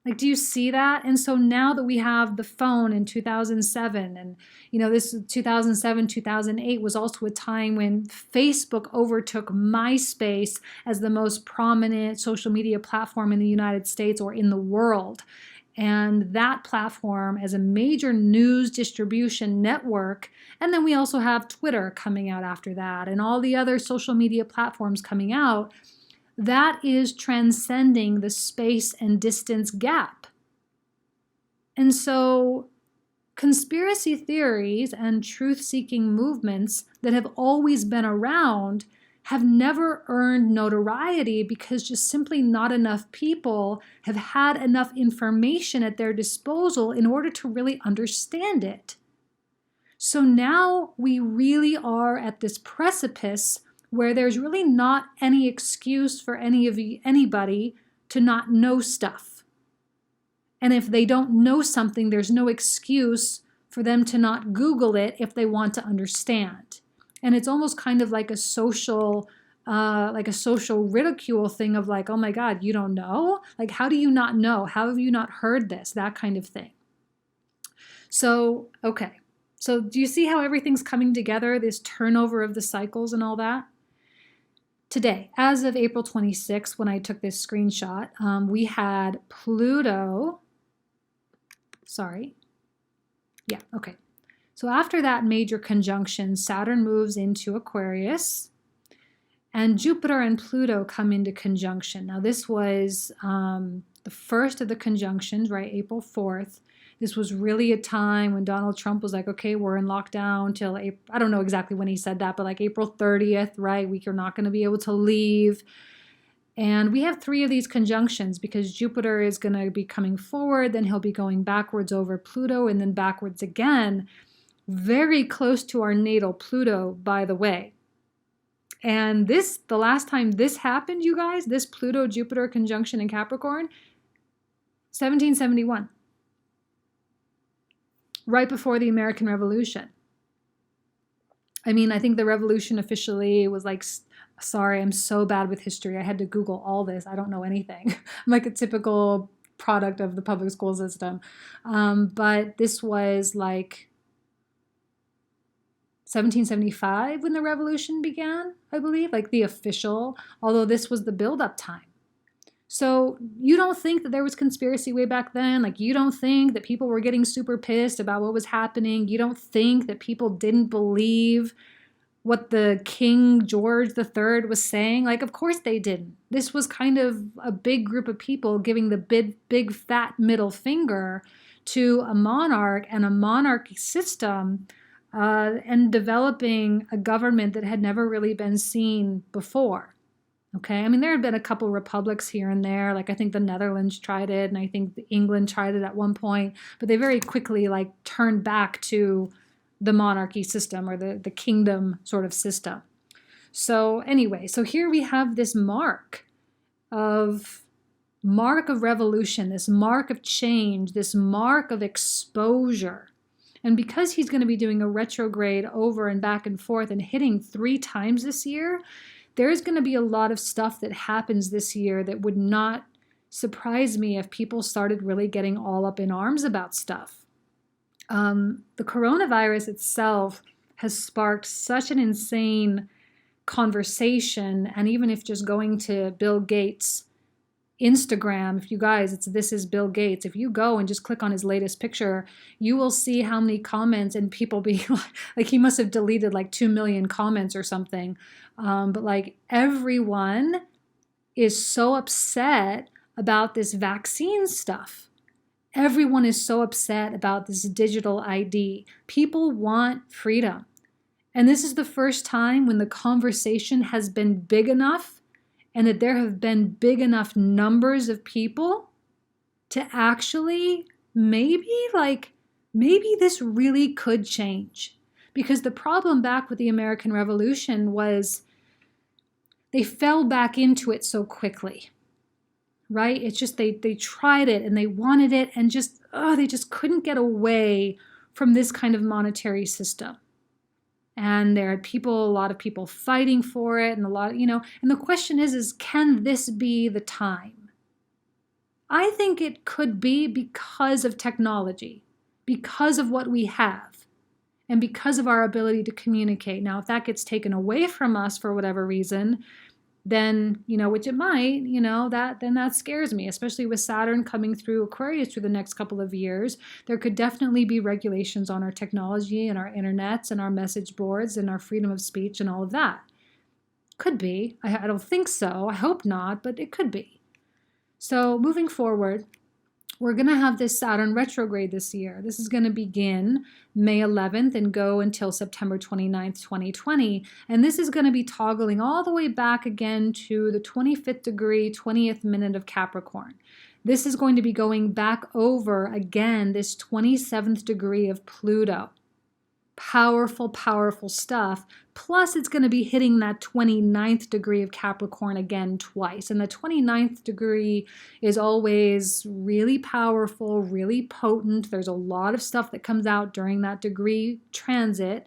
A: Like, do you see that? And so now that we have the phone in 2007, and this 2007, 2008 was also a time when Facebook overtook MySpace as the most prominent social media platform in the United States or in the world. And that platform as a major news distribution network. And then we also have Twitter coming out after that, and all the other social media platforms coming out. That is transcending the space and distance gap. And so conspiracy theories and truth-seeking movements that have always been around have never earned notoriety, because just simply not enough people have had enough information at their disposal in order to really understand it. So now we really are at this precipice where there's really not any excuse for anybody to not know stuff. And if they don't know something, there's no excuse for them to not Google it if they want to understand. And it's almost kind of like a social ridicule thing of like, oh my God, you don't know? Like, how do you not know? How have you not heard this? That kind of thing. So, okay. So do you see how everything's coming together, this turnover of the cycles and all that? Today, as of April 26th, when I took this screenshot, we had Pluto. So after that major conjunction, Saturn moves into Aquarius, and Jupiter and Pluto come into conjunction. Now, this was the first of the conjunctions, right, April 4th. This was really a time when Donald Trump was like, okay, we're in lockdown till April. I don't know exactly when he said that, but like April 30th, right? We're not going to be able to leave. And we have 3 of these conjunctions because Jupiter is going to be coming forward, then he'll be going backwards over Pluto, and then backwards again. Very close to our natal Pluto, by the way. And the last time this happened, you guys, this Pluto-Jupiter conjunction in Capricorn, 1771. Right before the American Revolution. I mean, I think the revolution officially was like, sorry, I'm so bad with history. I had to Google all this. I don't know anything. I'm like a typical product of the public school system. But this was like 1775 when the revolution began, I believe, like the official, although this was the build-up time. So you don't think that there was conspiracy way back then? Like, you don't think that people were getting super pissed about what was happening? You don't think that people didn't believe what the King George III was saying? Like, of course they didn't. This was kind of a big group of people giving the big fat middle finger to a monarch and a monarchy system, and developing a government that had never really been seen before. Okay, I mean, there had been a couple republics here and there. Like, I think the Netherlands tried it, and I think England tried it at one point, but they very quickly like turned back to the monarchy system, or the kingdom sort of system. So anyway, so here we have this mark of revolution, this mark of change, this mark of exposure. And because he's going to be doing a retrograde over and back and forth and hitting 3 times this year, there's going to be a lot of stuff that happens this year that would not surprise me if people started really getting all up in arms about stuff. The coronavirus itself has sparked such an insane conversation, and even if just going to Bill Gates' Instagram, if you guys, this is Bill Gates. If you go and just click on his latest picture, you will see how many comments and people being like he must have deleted like 2 million comments or something. But like everyone is so upset about this vaccine stuff. Everyone is so upset about this digital ID. People want freedom. And this is the first time when the conversation has been big enough and that there have been big enough numbers of people to actually maybe this really could change. Because the problem back with the American Revolution was they fell back into it so quickly. Right? It's just they tried it and they wanted it and they just couldn't get away from this kind of monetary system. And there are a lot of people fighting for it, and and the question is can this be the time? I think it could be because of technology, because of what we have, and because of our ability to communicate. Now, if that gets taken away from us for whatever reason, then, which it might, that scares me, especially with Saturn coming through Aquarius through the next couple of years. There could definitely be regulations on our technology and our internets and our message boards and our freedom of speech and all of that. Could be. I don't think so. I hope not, but it could be. So moving forward, we're going to have this Saturn retrograde this year. This is going to begin May 11th and go until September 29th, 2020. And this is going to be toggling all the way back again to the 25th degree, 20th minute of Capricorn. This is going to be going back over again this 27th degree of Pluto. Powerful, powerful stuff. Plus, it's going to be hitting that 29th degree of Capricorn again twice. And the 29th degree is always really powerful, really potent. There's a lot of stuff that comes out during that degree transit.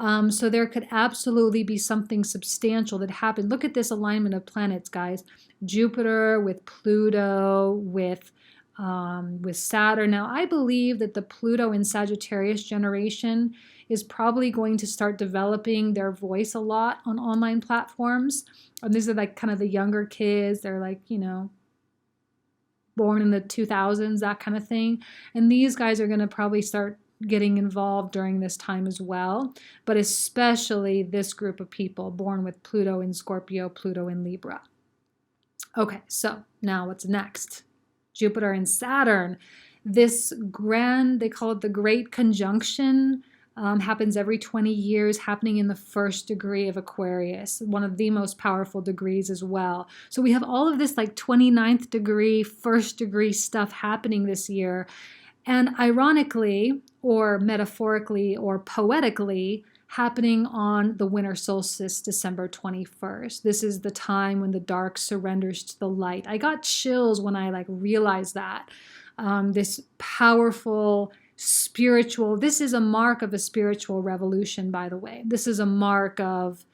A: So there could absolutely be something substantial that happened. Look at this alignment of planets, guys. Jupiter with Pluto, with Saturn. Now, I believe that the Pluto in Sagittarius generation is probably going to start developing their voice a lot on online platforms. And these are like kind of the younger kids. They're like, born in the 2000s, that kind of thing. And these guys are going to probably start getting involved during this time as well. But especially this group of people born with Pluto in Scorpio, Pluto in Libra. Okay, so now what's next? Jupiter and Saturn. This they call it the Great Conjunction, happens every 20 years, happening in the 1st degree of Aquarius, one of the most powerful degrees as well. So we have all of this like 29th degree, 1st degree stuff happening this year. And ironically, or metaphorically, or poetically, happening on the winter solstice, December 21st. This is the time when the dark surrenders to the light. I got chills when I realized that. This powerful spiritual, this is a mark of a spiritual revolution, by the way. This is a mark of,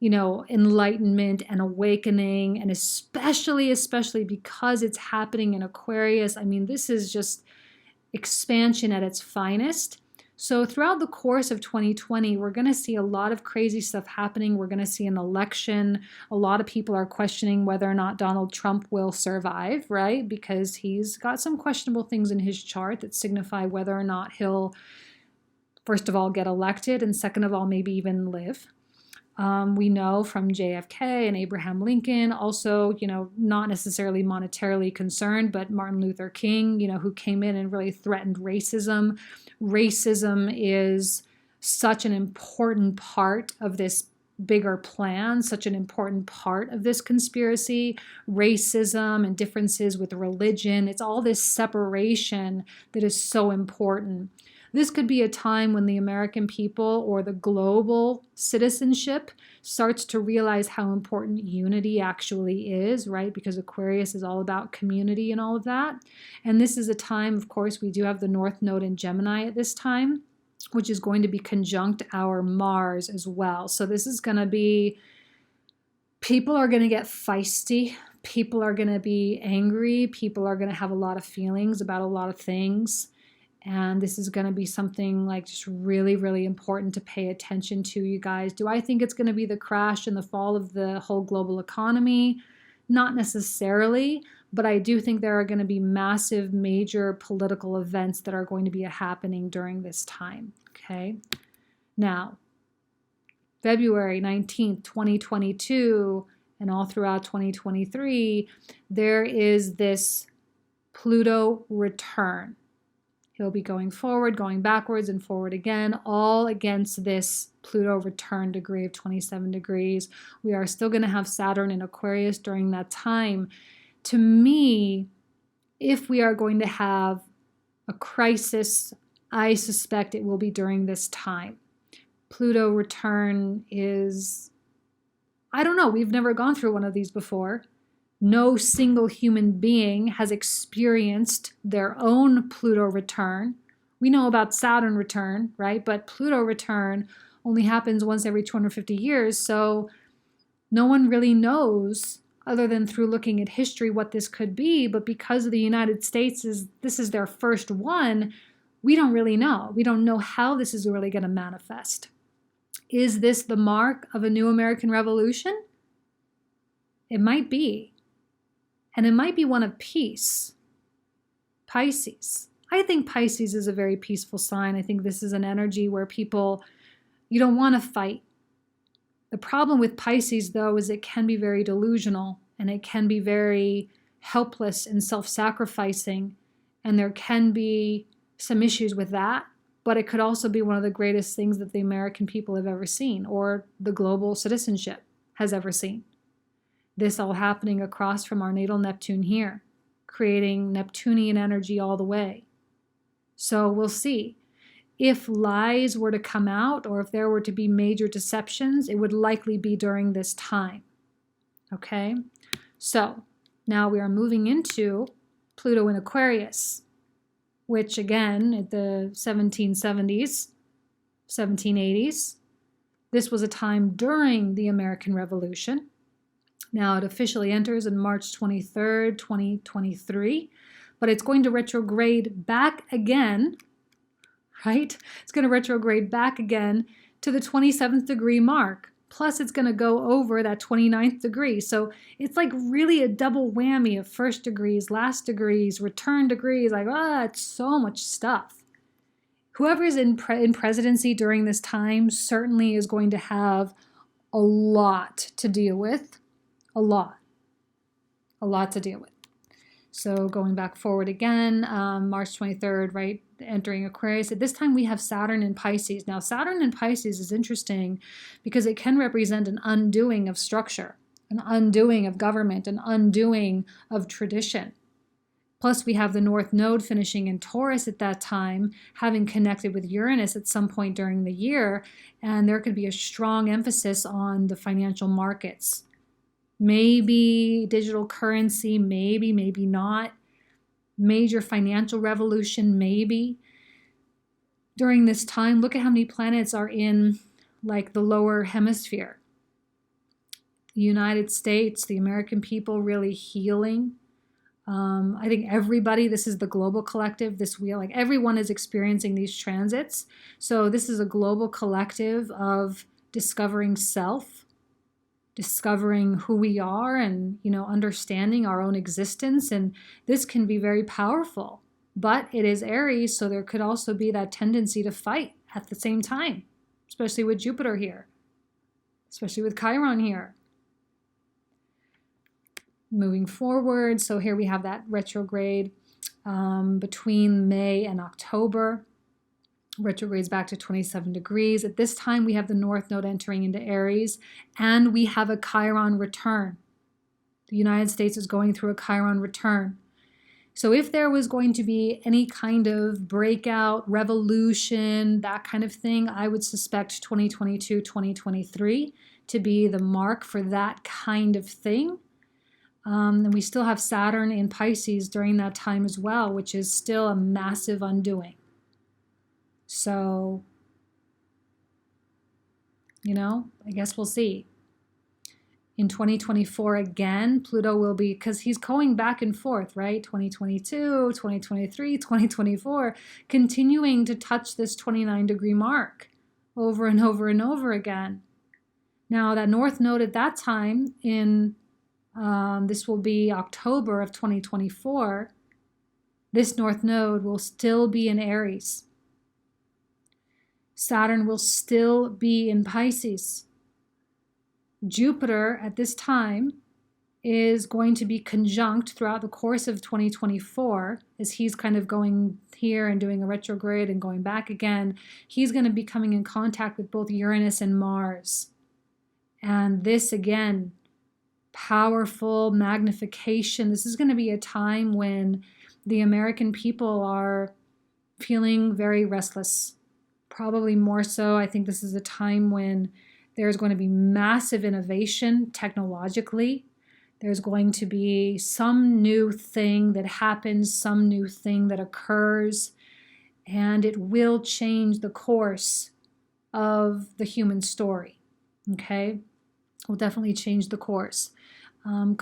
A: enlightenment and awakening, and especially because it's happening in Aquarius. I mean, this is just expansion at its finest. So throughout the course of 2020, we're going to see a lot of crazy stuff happening. We're going to see an election. A lot of people are questioning whether or not Donald Trump will survive, right? Because he's got some questionable things in his chart that signify whether or not he'll, first of all, get elected, and second of all, maybe even live. We know from JFK and Abraham Lincoln, also, not necessarily monetarily concerned, but Martin Luther King, who came in and really threatened racism. Racism is such an important part of this bigger plan, such an important part of this conspiracy. Racism and differences with religion, it's all this separation that is so important. This could be a time when the American people or the global citizenship starts to realize how important unity actually is, right? Because Aquarius is all about community and all of that. And this is a time, of course, we do have the North Node in Gemini at this time, which is going to be conjunct our Mars as well. So this is going to be, people are going to get feisty. People are going to be angry. People are going to have a lot of feelings about a lot of things. And this is going to be something like just really, really important to pay attention to, you guys. Do I think it's going to be the crash and the fall of the whole global economy? Not necessarily, but I do think there are going to be massive, major political events that are going to be happening during this time, okay? Now, February 19th, 2022, and all throughout 2023, there is this Pluto return. He'll be going forward, going backwards, and forward again, all against this Pluto return degree of 27 degrees. We are still going to have Saturn in Aquarius during that time. To me, if we are going to have a crisis, I suspect it will be during this time. Pluto return is, I don't know, we've never gone through one of these before. No single human being has experienced their own Pluto return. We know about Saturn return, right? But Pluto return only happens once every 250 years. So no one really knows, other than through looking at history, what this could be. But because of the United States, this is their first one, we don't really know. We don't know how this is really going to manifest. Is this the mark of a new American Revolution? It might be. And it might be one of peace. Pisces. I think Pisces is a very peaceful sign. I think this is an energy where people, you don't want to fight. The problem with Pisces, though, is it can be very delusional and it can be very helpless and self-sacrificing. And there can be some issues with that. But it could also be one of the greatest things that the American people have ever seen, or the global citizenship has ever seen. This all happening across from our natal Neptune here, creating Neptunian energy all the way. So we'll see. If lies were to come out, or if there were to be major deceptions, it would likely be during this time. Okay? So now we are moving into Pluto in Aquarius, which again, at the 1770s, 1780s, this was a time during the American Revolution. Now, it officially enters on March 23rd, 2023, but it's going to retrograde back again, right? It's going to retrograde back again to the 27th degree mark. Plus, it's going to go over that 29th degree. So it's like really a double whammy of first degrees, last degrees, return degrees. Like, it's so much stuff. Whoever is in presidency during this time certainly is going to have a lot to deal with. A lot to deal with. So going back forward again, March 23rd, right, entering Aquarius. At this time, we have Saturn in Pisces. Now, Saturn in Pisces is interesting because it can represent an undoing of structure, an undoing of government, an undoing of tradition. Plus, we have the North Node finishing in Taurus at that time, having connected with Uranus at some point during the year, and there could be a strong emphasis on the financial markets. Maybe digital currency, maybe not. Major financial revolution, maybe. During this time, look at how many planets are in like the lower hemisphere. The United States, the American people really healing. I think everybody, this is the global collective, this wheel, like everyone is experiencing these transits. So this is a global collective of discovering self, discovering who we are, and understanding our own existence. And this can be very powerful, but it is Aries, so there could also be that tendency to fight at the same time, especially with Jupiter here. especially with Chiron here. Moving forward, so here we have that retrograde between May and October. Retrogrades back to 27 degrees. At this time, we have the North Node entering into Aries, and we have a Chiron return. The United States is going through a Chiron return. So if there was going to be any kind of breakout, revolution, that kind of thing, I would suspect 2022, 2023 to be the mark for that kind of thing. And we still have Saturn in Pisces during that time as well, which is still a massive undoing. So, I guess we'll see. In 2024, again, Pluto will be, because he's going back and forth, right? 2022, 2023, 2024, continuing to touch this 29-degree mark over and over and over again. Now, that North Node at that time, this will be October of 2024, this North Node will still be in Aries. Saturn will still be in Pisces. Jupiter at this time is going to be conjunct throughout the course of 2024 as he's kind of going here and doing a retrograde and going back again. He's going to be coming in contact with both Uranus and Mars. And this again, powerful magnification. This is going to be a time when the American people are feeling very restless. Probably more so. I think this is a time when there's going to be massive innovation technologically. There's going to be some new thing that happens, some new thing that occurs, and it will change the course of the human story. Okay? It will definitely change the course.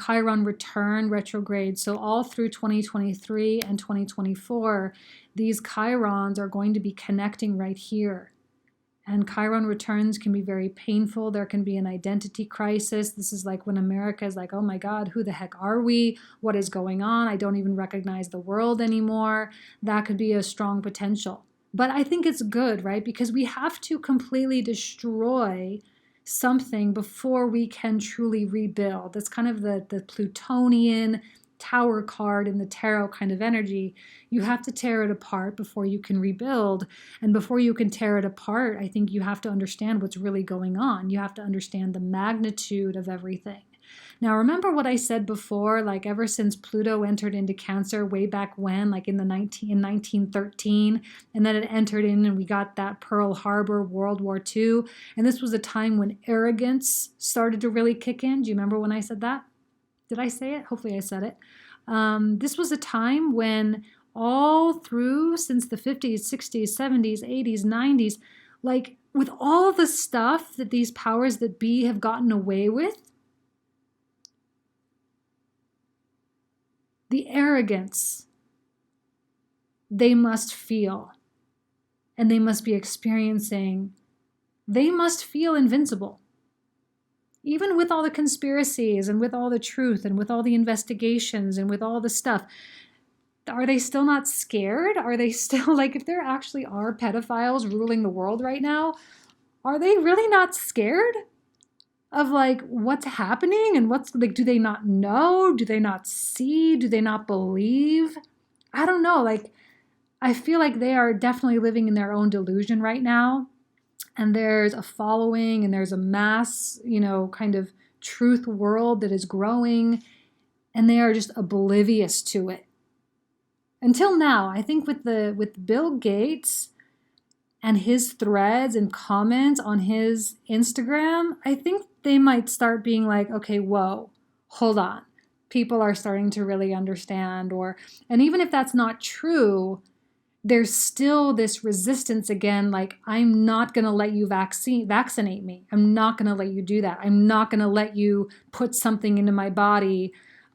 A: Chiron return retrograde. So all through 2023 and 2024, these Chirons are going to be connecting right here. And Chiron returns can be very painful. There can be an identity crisis. This is like when America is like, oh my God, who the heck are we? What is going on? I don't even recognize the world anymore. That could be a strong potential. But I think it's good, right? Because we have to completely destroy something before we can truly rebuild. That's kind of the Plutonian tower card in the tarot kind of energy. You have to tear it apart before you can rebuild. And before you can tear it apart, I think you have to understand what's really going on. You have to understand the magnitude of everything. Now, remember what I said before, like ever since Pluto entered into Cancer way back when, like in 1913, and then it entered in and we got that Pearl Harbor, World War II. And this was a time when arrogance started to really kick in. Do you remember when I said that? Did I say it? Hopefully I said it. This was a time when all through since the 50s, 60s, 70s, 80s, 90s, like with all the stuff that these powers that be have gotten away with, the arrogance they must feel and they must be experiencing, they must feel invincible. Even with all the conspiracies and with all the truth and with all the investigations and with all the stuff, are they still not scared? Are they still, like, if there actually are pedophiles ruling the world right now, are they really not scared of like what's happening and what's like, do they not know? Do they not see? Do they not believe? I don't know. Like, I feel like they are definitely living in their own delusion right now. And there's a following and there's a mass, kind of truth world that is growing, and they are just oblivious to it. Until now, I think with Bill Gates and his threads and comments on his Instagram, I think they might start being like, okay, whoa, hold on. People are starting to really understand, and even if that's not true, there's still this resistance again, like, I'm not going to let you vaccinate me. I'm not going to let you do that. I'm not going to let you put something into my body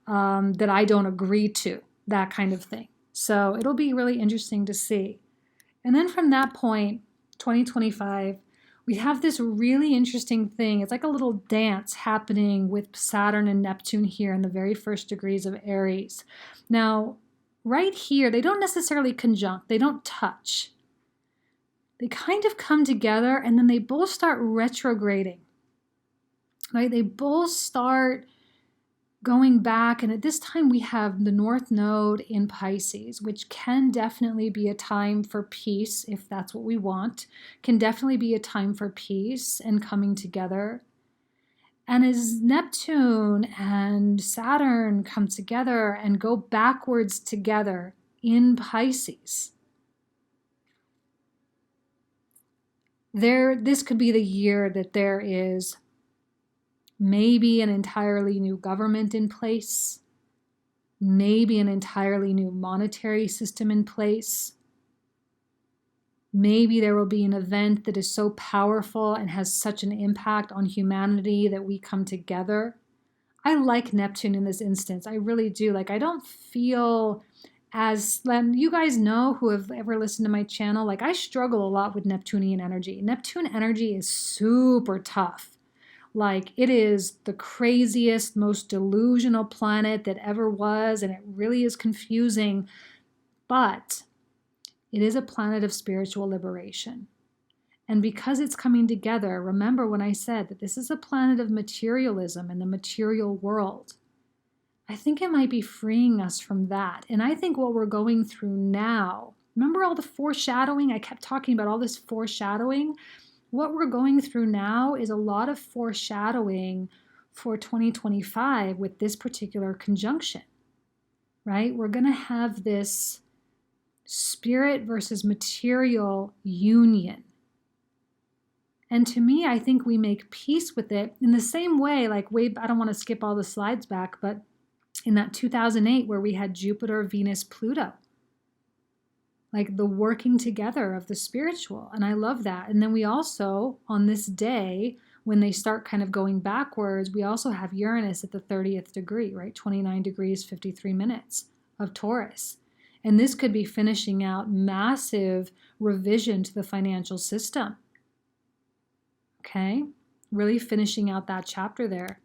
A: that I don't agree to, that kind of thing. So it'll be really interesting to see. And then from that point, 2025, we have this really interesting thing. It's like a little dance happening with Saturn and Neptune here in the very first degrees of Aries. Now, right here, they don't necessarily conjunct. They don't touch. They kind of come together and then they both start retrograding. right? They both start going back, and at this time we have the North Node in Pisces, which can definitely be a time for peace if that's what we want, can definitely be a time for peace and coming together. And as Neptune and Saturn come together and go backwards together in Pisces, this could be the year that there is maybe an entirely new government in place, maybe an entirely new monetary system in place. Maybe there will be an event that is so powerful and has such an impact on humanity that we come together. I like Neptune in this instance. I really do. Like, I don't feel as, you guys know who have ever listened to my channel, like I struggle a lot with Neptunian energy. Neptune energy is super tough. Like, it is the craziest, most delusional planet that ever was, and it really is confusing. But it is a planet of spiritual liberation. And because it's coming together, remember when I said that this is a planet of materialism and the material world. I think it might be freeing us from that. And I think what we're going through now, remember all the foreshadowing? I kept talking about all this foreshadowing. What we're going through now is a lot of foreshadowing for 2025 with this particular conjunction, right? We're going to have this spirit versus material union. And to me, I think we make peace with it in the same way, like I don't want to skip all the slides back, but in that 2008 where we had Jupiter, Venus, Pluto, like the working together of the spiritual. And I love that. And then we also, on this day, when they start kind of going backwards, we also have Uranus at the 30th degree, right? 29 degrees, 53 minutes of Taurus. And this could be finishing out massive revision to the financial system. Okay? Really finishing out that chapter there.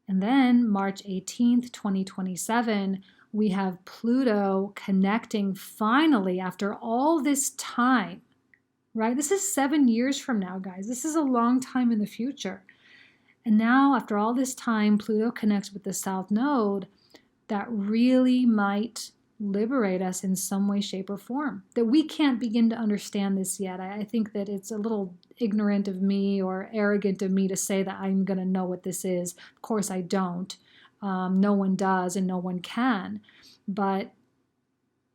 A: And then March 18th, 2027, we have Pluto connecting finally after all this time, right? This is 7 years from now, guys. This is a long time in the future. And now, after all this time, Pluto connects with the South Node. That really might liberate us in some way, shape, or form. That we can't begin to understand this yet. I think that it's a little ignorant of me or arrogant of me to say that I'm going to know what this is. Of course, I don't. No one does and no one can. But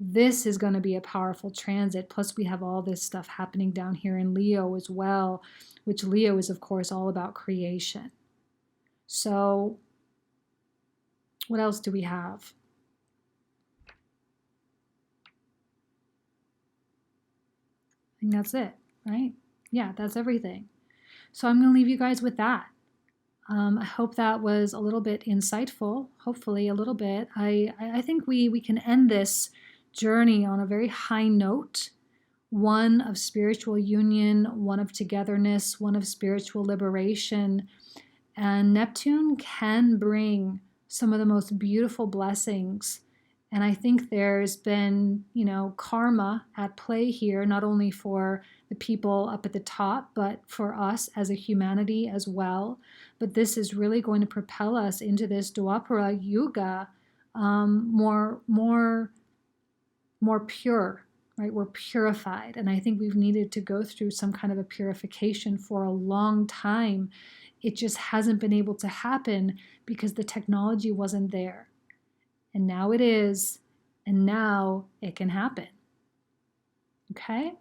A: this is going to be a powerful transit. Plus, we have all this stuff happening down here in Leo as well, which Leo is, of course, all about creation. So, what else do we have? I think that's it, right? Yeah, that's everything. So I'm going to leave you guys with that. I hope that was a little bit insightful, hopefully a little bit. I think we can end this journey on a very high note, one of spiritual union, one of togetherness, one of spiritual liberation. And Neptune can bring some of the most beautiful blessings. And I think there's been, karma at play here, not only for the people up at the top, but for us as a humanity as well. But this is really going to propel us into this Dwarpara Yoga more pure, right? We're purified. And I think we've needed to go through some kind of a purification for a long time. It just hasn't been able to happen because the technology wasn't there. And now it is, and now it can happen. Okay?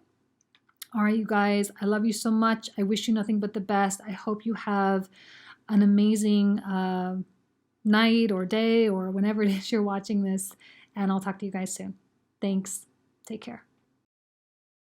A: All right, you guys, I love you so much. I wish you nothing but the best. I hope you have an amazing night or day or whenever it is you're watching this. And I'll talk to you guys soon. Thanks. Take care.